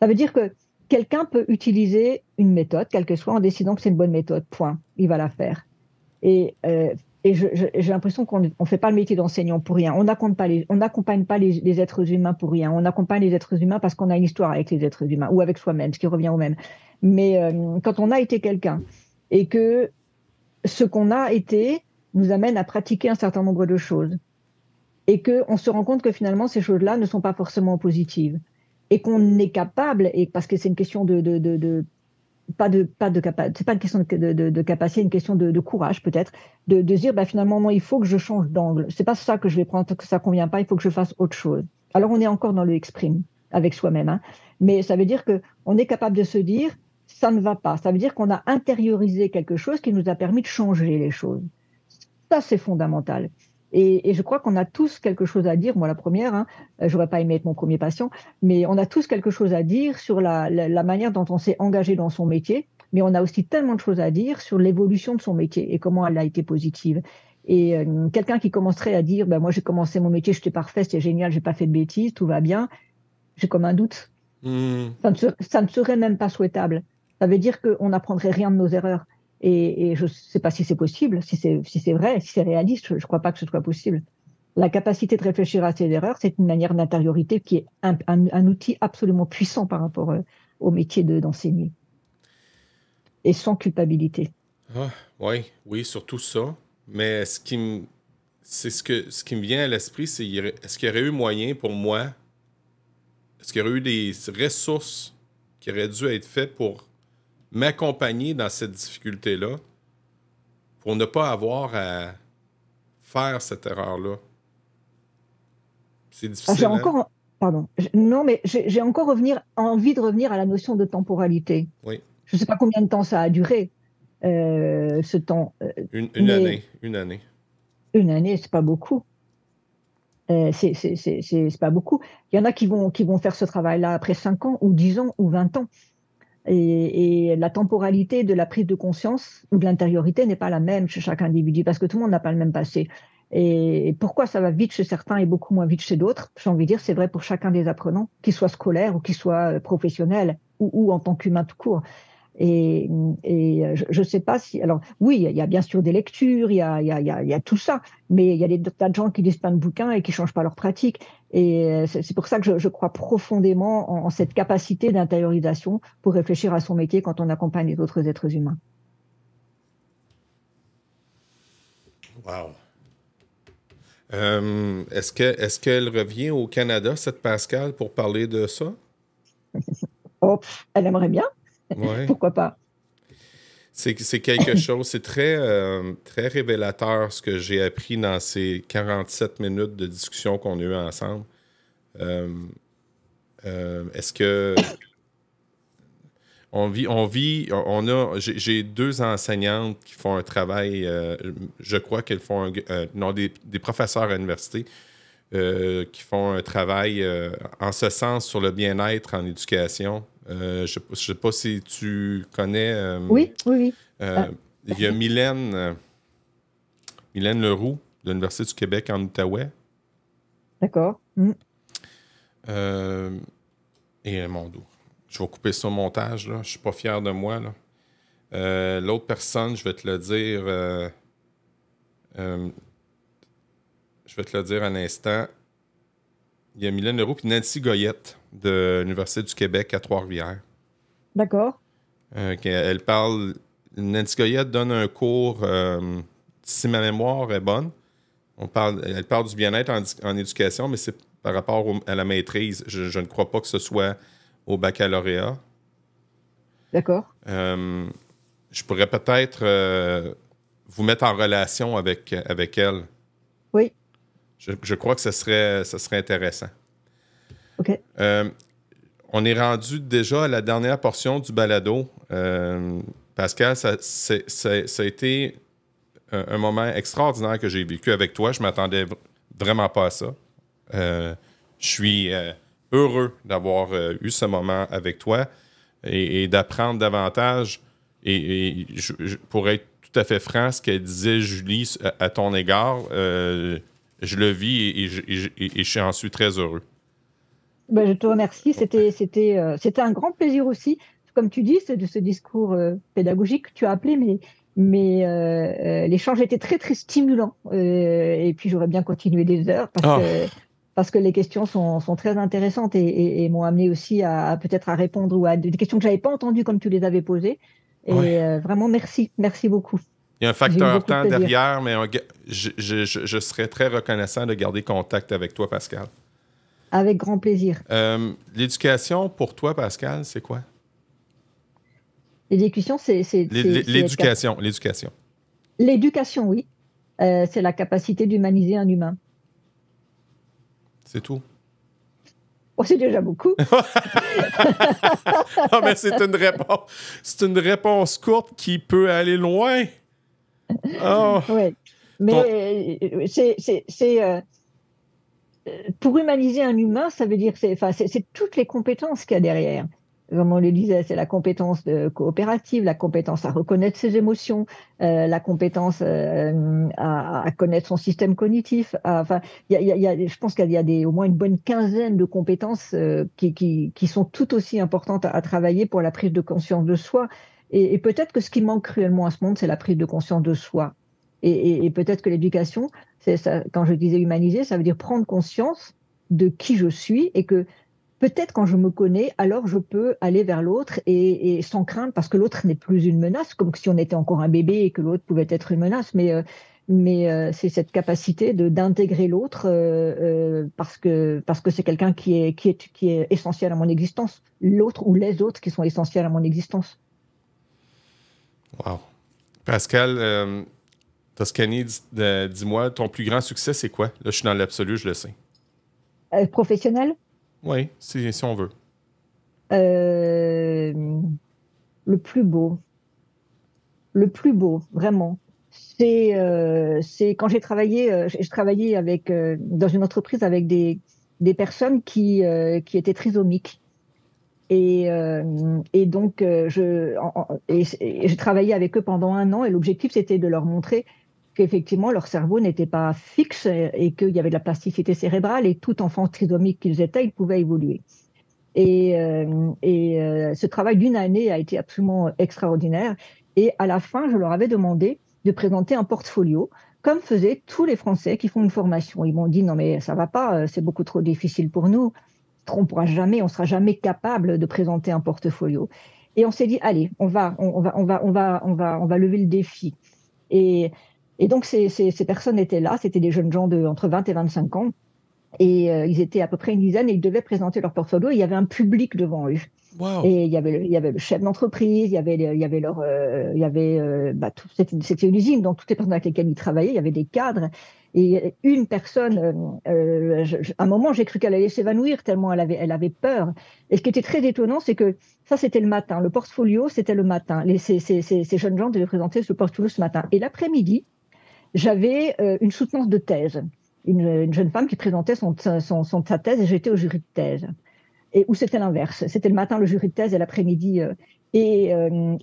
Ça veut dire que quelqu'un peut utiliser une méthode, quelle que soit, en décidant que c'est une bonne méthode, point. Il va la faire. Et j'ai l'impression qu'on ne fait pas le métier d'enseignant pour rien. On n'accompagne pas les êtres humains pour rien. On accompagne les êtres humains parce qu'on a une histoire avec les êtres humains ou avec soi-même, ce qui revient au même. Mais quand on a été quelqu'un et que ce qu'on a été nous amène à pratiquer un certain nombre de choses et qu'on se rend compte que finalement ces choses-là ne sont pas forcément positives et qu'on est capable, et parce que c'est une question c'est pas une question de capacité, une question de courage peut-être, de dire finalement non, il faut que je change d'angle, c'est pas ça que je vais prendre, que ça convient pas, il faut que je fasse autre chose. Alors on est encore dans le exprime avec soi-même, hein, mais ça veut dire que on est capable de se dire ça ne va pas, ça veut dire qu'on a intériorisé quelque chose qui nous a permis de changer les choses. Ça, c'est fondamental. Et je crois qu'on a tous quelque chose à dire. Moi, la première, hein, j'aurais pas aimé être mon premier patient, mais on a tous quelque chose à dire sur la manière dont on s'est engagé dans son métier, mais on a aussi tellement de choses à dire sur l'évolution de son métier et comment elle a été positive. Et quelqu'un qui commencerait à dire, moi, j'ai commencé mon métier, j'étais parfait, c'était génial, j'ai pas fait de bêtises, tout va bien, j'ai comme un doute. Ça ne serait même pas souhaitable. Ça veut dire qu'on n'apprendrait rien de nos erreurs. Et je ne sais pas si c'est possible, si c'est vrai, si c'est réaliste, je ne crois pas que ce soit possible. La capacité de réfléchir à ses erreurs, c'est une manière d'intériorité qui est un outil absolument puissant par rapport au métier d'enseigner. Et sans culpabilité. Ah, oui, surtout ça. Mais ce qui me vient à l'esprit, c'est est-ce qu'il y aurait eu moyen pour moi, est-ce qu'il y aurait eu des ressources qui auraient dû être faites pour m'accompagner dans cette difficulté-là pour ne pas avoir à faire cette erreur-là? C'est difficile. J'ai encore envie de revenir à la notion de temporalité. Oui. Je ne sais pas combien de temps ça a duré, ce temps. Une année. Une année. Une année, c'est pas beaucoup. C'est pas beaucoup. Il y en a qui vont faire ce travail-là après 5 ans ou 10 ans ou 20 ans. Et la temporalité de la prise de conscience ou de l'intériorité n'est pas la même chez chaque individu parce que tout le monde n'a pas le même passé. Et pourquoi ça va vite chez certains et beaucoup moins vite chez d'autres? J'ai envie de dire, c'est vrai pour chacun des apprenants, qu'ils soient scolaires ou qu'ils soient professionnels ou en tant qu'humains tout court. Et je ne sais pas si... Alors oui, il y a bien sûr des lectures, il y a tout ça, mais il y a des tas de gens qui lisent plein de bouquins et qui ne changent pas leur pratique. Et c'est pour ça que je crois profondément en cette capacité d'intériorisation pour réfléchir à son métier quand on accompagne les autres êtres humains. Wow. Est-ce qu'elle revient au Canada, cette Pascale, pour parler de ça? Oh, elle aimerait bien. Ouais. Pourquoi pas? C'est quelque chose, c'est très, très révélateur ce que j'ai appris dans ces 47 minutes de discussion qu'on a eues ensemble. Est-ce que j'ai 2 enseignantes qui font un travail, je crois qu'elles font des professeurs à l'université qui font un travail en ce sens sur le bien-être en éducation. Je ne sais pas si tu connais. Oui. Il y a Mylène Leroux de l'Université du Québec en Outaouais. D'accord. Et mon dos. Je vais couper ça au montage, là. Je suis pas fier de moi, là. L'autre personne, je vais te le dire. Je vais te le dire un instant. Il y a Mylène Leroux et Nancy Goyette de l'Université du Québec à Trois-Rivières. D'accord. Elle parle... Nancy Goyette donne un cours, si ma mémoire est bonne, elle parle du bien-être en éducation, mais c'est par rapport à la maîtrise. Je ne crois pas que ce soit au baccalauréat. D'accord. Je pourrais peut-être vous mettre en relation avec elle. Oui. Je crois que ce serait intéressant. OK. On est rendu déjà à la dernière portion du balado. Pascal, ça a été un moment extraordinaire que j'ai vécu avec toi. Je m'attendais vraiment pas à ça. Je suis heureux d'avoir eu ce moment avec toi et d'apprendre davantage. Et pour être tout à fait franc, ce qu'elle disait, Julie, à ton égard, je le vis et j'en suis très heureux. Ben, je te remercie. C'était un grand plaisir aussi. Comme tu dis, c'est de ce discours pédagogique que tu as appelé, mais l'échange était très, très stimulant. Et puis, j'aurais bien continué des heures parce que les questions sont très intéressantes et m'ont amené aussi à peut-être à répondre ou à des questions que je n'avais pas entendues comme tu les avais posées. Et vraiment, merci. Merci beaucoup. Il y a un facteur temps derrière, mais je serais très reconnaissant de garder contact avec toi, Pascal. Avec grand plaisir. L'éducation, pour toi, Pascal, c'est quoi? L'éducation, l'éducation. L'éducation, oui. C'est la capacité d'humaniser un humain. C'est tout. Oh, c'est déjà beaucoup. Non, mais c'est une réponse courte qui peut aller loin. Oh. Oui, mais pour humaniser un humain, ça veut dire c'est toutes les compétences qu'il y a derrière. Comme on le disait, c'est la compétence coopérative, la compétence à reconnaître ses émotions, la compétence à connaître son système cognitif. Je pense qu'il y a au moins une bonne quinzaine de compétences qui sont tout aussi importantes à travailler pour la prise de conscience de soi. Et peut-être que ce qui manque cruellement à ce monde, c'est la prise de conscience de soi. Et peut-être que l'éducation, c'est ça, quand je disais humaniser, ça veut dire prendre conscience de qui je suis et que peut-être quand je me connais, alors je peux aller vers l'autre et sans crainte parce que l'autre n'est plus une menace, comme si on était encore un bébé et que l'autre pouvait être une menace. Mais c'est cette capacité d'intégrer l'autre parce que c'est quelqu'un qui est essentiel à mon existence. L'autre ou les autres qui sont essentiels à mon existence. Wow. Pascal, Toscani, dis-moi, ton plus grand succès, c'est quoi? Là, je suis dans l'absolu, je le sais. Professionnel? Oui, si on veut. Le plus beau, vraiment. C'est quand j'ai travaillé avec, dans une entreprise avec des personnes qui étaient trisomiques. Et donc, j'ai travaillé avec eux pendant 1 an et l'objectif, c'était de leur montrer qu'effectivement, leur cerveau n'était pas fixe et qu'il y avait de la plasticité cérébrale et tout enfant trisomique qu'ils étaient, ils pouvaient évoluer. Et ce travail d'1 année a été absolument extraordinaire. Et à la fin, je leur avais demandé de présenter un portfolio, comme faisaient tous les Français qui font une formation. Ils m'ont dit, non mais ça va pas, c'est beaucoup trop difficile pour nous. On sera jamais capable de présenter un portfolio. Et on s'est dit, allez, on va lever le défi. Et donc ces personnes étaient là, c'était des jeunes gens entre 20 et 25 ans. Et ils étaient à peu près une dizaine et ils devaient présenter leur portfolio. Et il y avait un public devant eux. Wow. Et il y avait le chef d'entreprise, c'était une usine, donc toutes les personnes avec lesquelles ils travaillaient, il y avait des cadres. Et une personne, à un moment, j'ai cru qu'elle allait s'évanouir tellement elle avait peur. Et ce qui était très étonnant, c'est que ça, c'était le matin. Le portfolio, c'était le matin. Ces jeunes gens devaient présenter ce portfolio ce matin. Et l'après-midi, j'avais une soutenance de thèse. Une jeune femme qui présentait sa thèse et j'étais au jury de thèse. Et où c'était l'inverse. C'était le matin le jury de thèse et l'après-midi. Et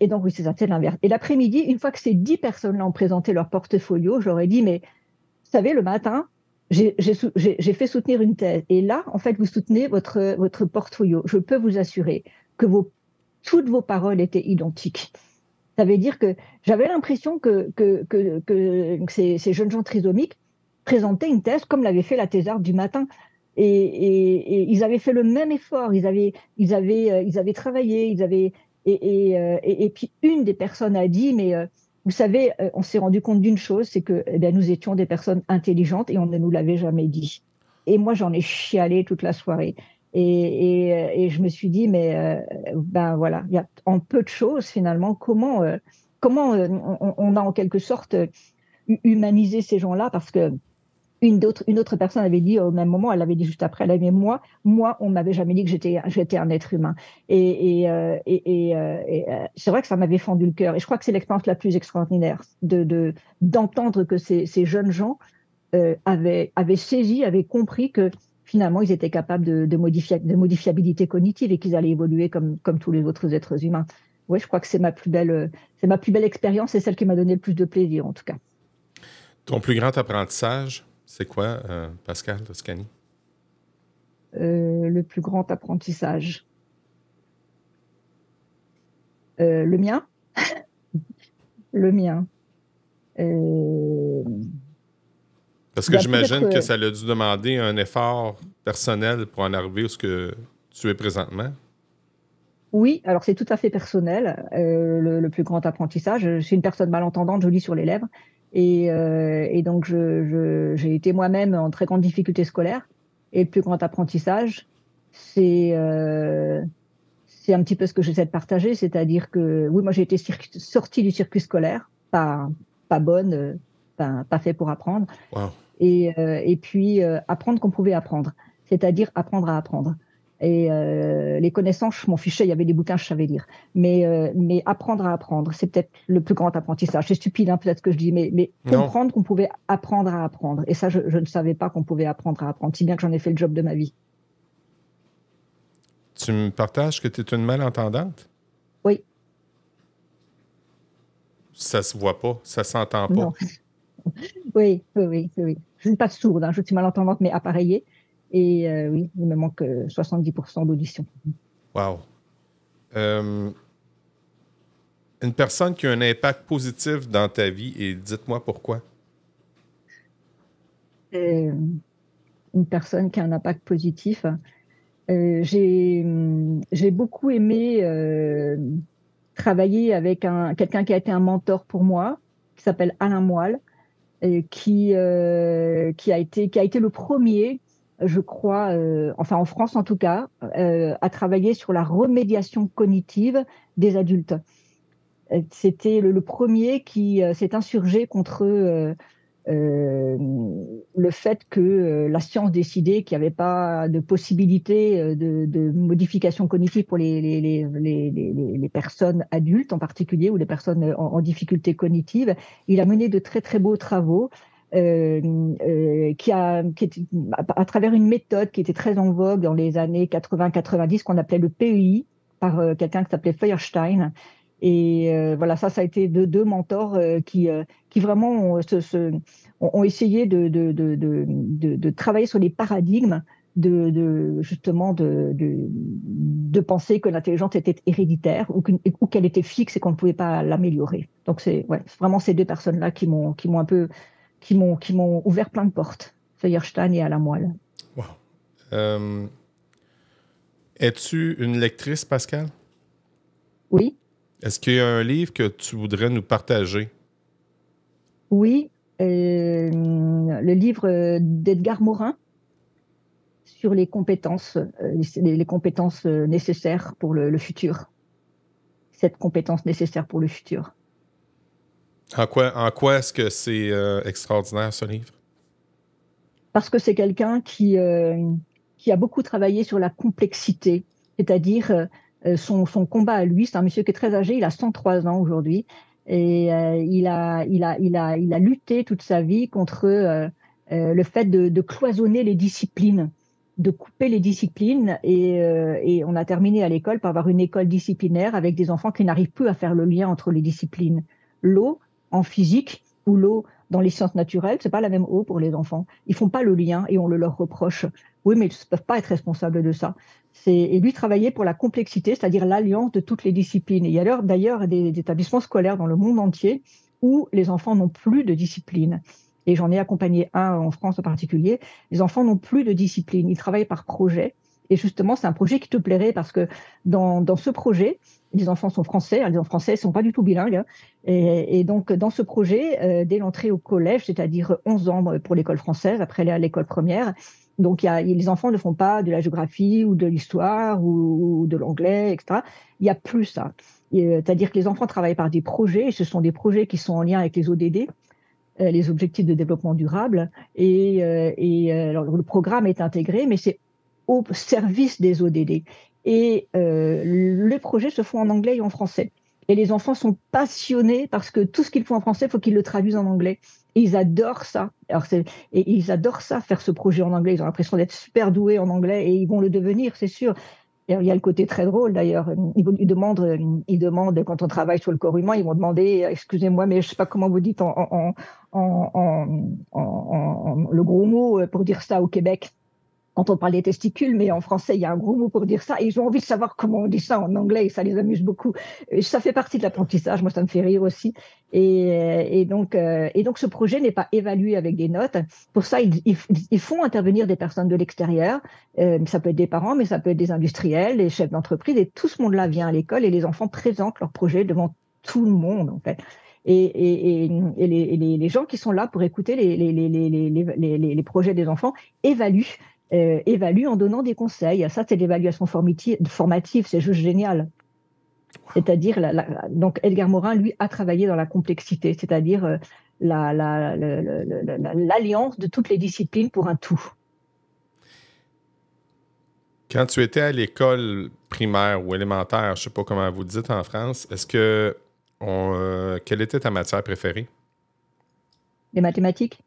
donc, oui, c'était l'inverse. Et l'après-midi, une fois que ces 10 personnes-là ont présenté leur portfolio, j'aurais dit, mais vous savez, le matin, j'ai fait soutenir une thèse. Et là, en fait, vous soutenez votre portfolio. Je peux vous assurer que toutes vos paroles étaient identiques. Ça veut dire que j'avais l'impression que ces jeunes gens trisomiques présentaient une thèse comme l'avait fait la thésarde du matin. Et ils avaient fait le même effort. Ils avaient travaillé. Et puis une des personnes a dit, mais vous savez, on s'est rendu compte d'une chose, c'est que nous étions des personnes intelligentes et on ne nous l'avait jamais dit. Et moi, j'en ai chialé toute la soirée. Et je me suis dit, mais voilà, il y a en peu de choses finalement, comment on a en quelque sorte humanisé ces gens-là, parce que une autre personne avait dit au même moment, elle avait dit juste après, elle avait dit, moi, on m'avait jamais dit que j'étais un être humain. C'est vrai que ça m'avait fendu le cœur. Et je crois que c'est l'expérience la plus extraordinaire d'entendre que ces jeunes gens avaient saisi, avaient compris que finalement, ils étaient capables de modifiabilité cognitive et qu'ils allaient évoluer comme tous les autres êtres humains. Oui, je crois que c'est ma plus belle expérience et celle qui m'a donné le plus de plaisir, en tout cas. Ton plus grand apprentissage, c'est quoi, Pascal Toscani? Le plus grand apprentissage. Le mien. Le mien. Parce que j'imagine que ça a dû demander un effort personnel pour en arriver où ce que tu es présentement. Oui, alors c'est tout à fait personnel, le plus grand apprentissage. Je suis une personne malentendante, je lis sur les lèvres. Et donc, j'ai été moi-même en très grande difficulté scolaire. Et le plus grand apprentissage, c'est un petit peu ce que j'essaie de partager, c'est-à-dire que, oui, moi, j'ai été sortie du circuit scolaire, pas bonne, pas fait pour apprendre. Wow. Et puis, apprendre qu'on pouvait apprendre, c'est-à-dire apprendre à apprendre. Et les connaissances, je m'en fichais, il y avait des bouquins, je savais lire. Mais apprendre à apprendre, c'est peut-être le plus grand apprentissage. C'est stupide, hein, peut-être ce que je dis, mais comprendre qu'on pouvait apprendre à apprendre. Et ça, je ne savais pas qu'on pouvait apprendre à apprendre, si bien que j'en ai fait le job de ma vie. Tu me partages que tu es une malentendante? Oui. Ça se voit pas, ça s'entend pas. Non. Oui. Je ne suis pas sourde, hein, je suis malentendante, mais appareillée. Et oui, il me manque 70% d'audition. Wow. Une personne qui a un impact positif dans ta vie, et dites-moi pourquoi. Une personne qui a un impact positif. J'ai beaucoup aimé travailler avec quelqu'un qui a été un mentor pour moi, qui s'appelle Alain Moelle, qui a été le premier, je crois, enfin en France en tout cas, à travailler sur la remédiation cognitive des adultes. C'était le premier qui s'est insurgé contre le fait que la science décidait qu'il n'y avait pas de possibilité de modification cognitive pour les personnes adultes en particulier, ou les personnes en difficulté cognitive. Il a mené de très très beaux travaux qui était, à travers une méthode qui était très en vogue dans les années 80-90, qu'on appelait le PEI, par quelqu'un qui s'appelait Feuerstein. Et voilà, ça a été deux mentors qui vraiment ont essayé de travailler sur les paradigmes justement de penser que l'intelligence était héréditaire ou qu'elle était fixe et qu'on ne pouvait pas l'améliorer. Donc c'est vraiment ces deux personnes-là qui m'ont ouvert plein de portes, Feuerstein et Alain Moelle. Wow. Es-tu une lectrice, Pascal? Oui. Est-ce qu'il y a un livre que tu voudrais nous partager? Oui, le livre d'Edgar Morin sur les compétences, les compétences nécessaires pour le futur. 7 compétences nécessaires pour le futur. En quoi est-ce que c'est extraordinaire, ce livre? Parce que c'est quelqu'un qui a beaucoup travaillé sur la complexité, c'est-à-dire son combat à lui. C'est un monsieur qui est très âgé, il a 103 ans aujourd'hui, et il a lutté toute sa vie contre le fait de cloisonner les disciplines, de couper les disciplines, et on a terminé à l'école par avoir une école disciplinaire avec des enfants qui n'arrivent plus à faire le lien entre les disciplines. L'eau en physique ou l'eau dans les sciences naturelles, c'est pas la même eau pour les enfants. Ils font pas le lien et on le leur reproche. Oui, mais ils ne peuvent pas être responsables de ça. Et lui travailler pour la complexité, c'est-à-dire l'alliance de toutes les disciplines. Et il y a d'ailleurs des établissements scolaires dans le monde entier où les enfants n'ont plus de discipline. Et j'en ai accompagné un en France en particulier. Les enfants n'ont plus de discipline. Ils travaillent par projet Et justement, c'est un projet qui te plairait parce que dans ce projet, les enfants sont français, les enfants français ne sont pas du tout bilingues. Hein, et donc, dans ce projet, dès l'entrée au collège, c'est-à-dire 11 ans pour l'école française, après aller à l'école première, donc les enfants ne font pas de la géographie ou de l'histoire ou de l'anglais, etc. Il n'y a plus ça. C'est-à-dire que les enfants travaillent par des projets, et ce sont des projets qui sont en lien avec les ODD, les objectifs de développement durable. Alors, le programme est intégré, mais c'est au service des ODD. Et les projets se font en anglais et en français. Et les enfants sont passionnés parce que tout ce qu'ils font en français, il faut qu'ils le traduisent en anglais. Et ils adorent ça. Et ils adorent ça, faire ce projet en anglais. Ils ont l'impression d'être super doués en anglais et ils vont le devenir, c'est sûr. Et il y a le côté très drôle d'ailleurs. Ils demandent, quand on travaille sur le corps humain, ils vont demander, excusez-moi, mais je ne sais pas comment vous dites le gros mot pour dire ça au Québec. Quand on parle des testicules, mais en français, il y a un gros mot pour dire ça. Et ils ont envie de savoir comment on dit ça en anglais et ça les amuse beaucoup. Et ça fait partie de l'apprentissage. Moi, ça me fait rire aussi. Et donc, ce projet n'est pas évalué avec des notes. Pour ça, ils font intervenir des personnes de l'extérieur. Ça peut être des parents, mais ça peut être des industriels, des chefs d'entreprise. Et tout ce monde-là vient à l'école et les enfants présentent leur projet devant tout le monde, en fait. Et les gens qui sont là pour écouter les projets des enfants évaluent en donnant des conseils. Ça, c'est l'évaluation formative, c'est juste génial. C'est-à-dire, donc Edgar Morin, lui, a travaillé dans la complexité, c'est-à-dire l'alliance de toutes les disciplines pour un tout. Quand tu étais à l'école primaire ou élémentaire, je ne sais pas comment vous le dites en France, est-ce que quelle était ta matière préférée? Les mathématiques.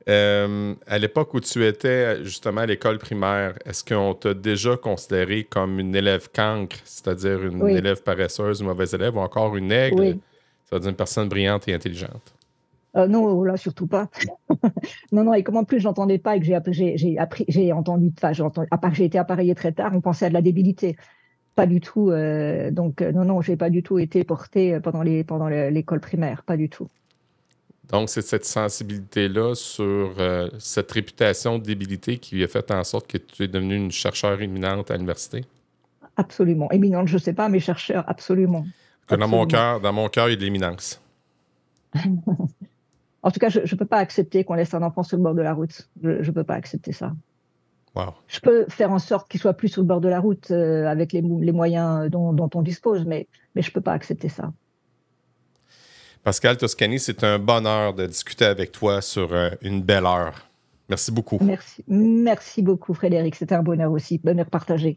À l'époque où tu étais justement à l'école primaire, est-ce qu'on t'a déjà considéré comme une élève cancre, c'est-à-dire une élève paresseuse, une mauvaise élève, ou encore une aigle, c'est-à-dire une personne brillante et intelligente? Non, là, surtout pas. Non, et comment plus j'entendais pas et que j'ai entendu, à part que j'ai été appareillée très tard, on pensait à de la débilité. Pas du tout. Non, j'ai pas du tout été portée pendant l'école primaire, pas du tout. Donc, c'est cette sensibilité-là sur cette réputation de débilité qui a fait en sorte que tu es devenue une chercheure éminente à l'université? Absolument. Éminente, je ne sais pas, mais chercheur, absolument. Dans mon cœur, il y a de l'éminence. En tout cas, je ne peux pas accepter qu'on laisse un enfant sur le bord de la route. Je ne peux pas accepter ça. Wow. Je peux faire en sorte qu'il soit plus sur le bord de la route avec les moyens dont on dispose, mais je ne peux pas accepter ça. Pascale Toscani, c'est un bonheur de discuter avec toi sur une belle heure. Merci beaucoup. Merci beaucoup, Frédéric. C'était un bonheur aussi. Bonheur partagé.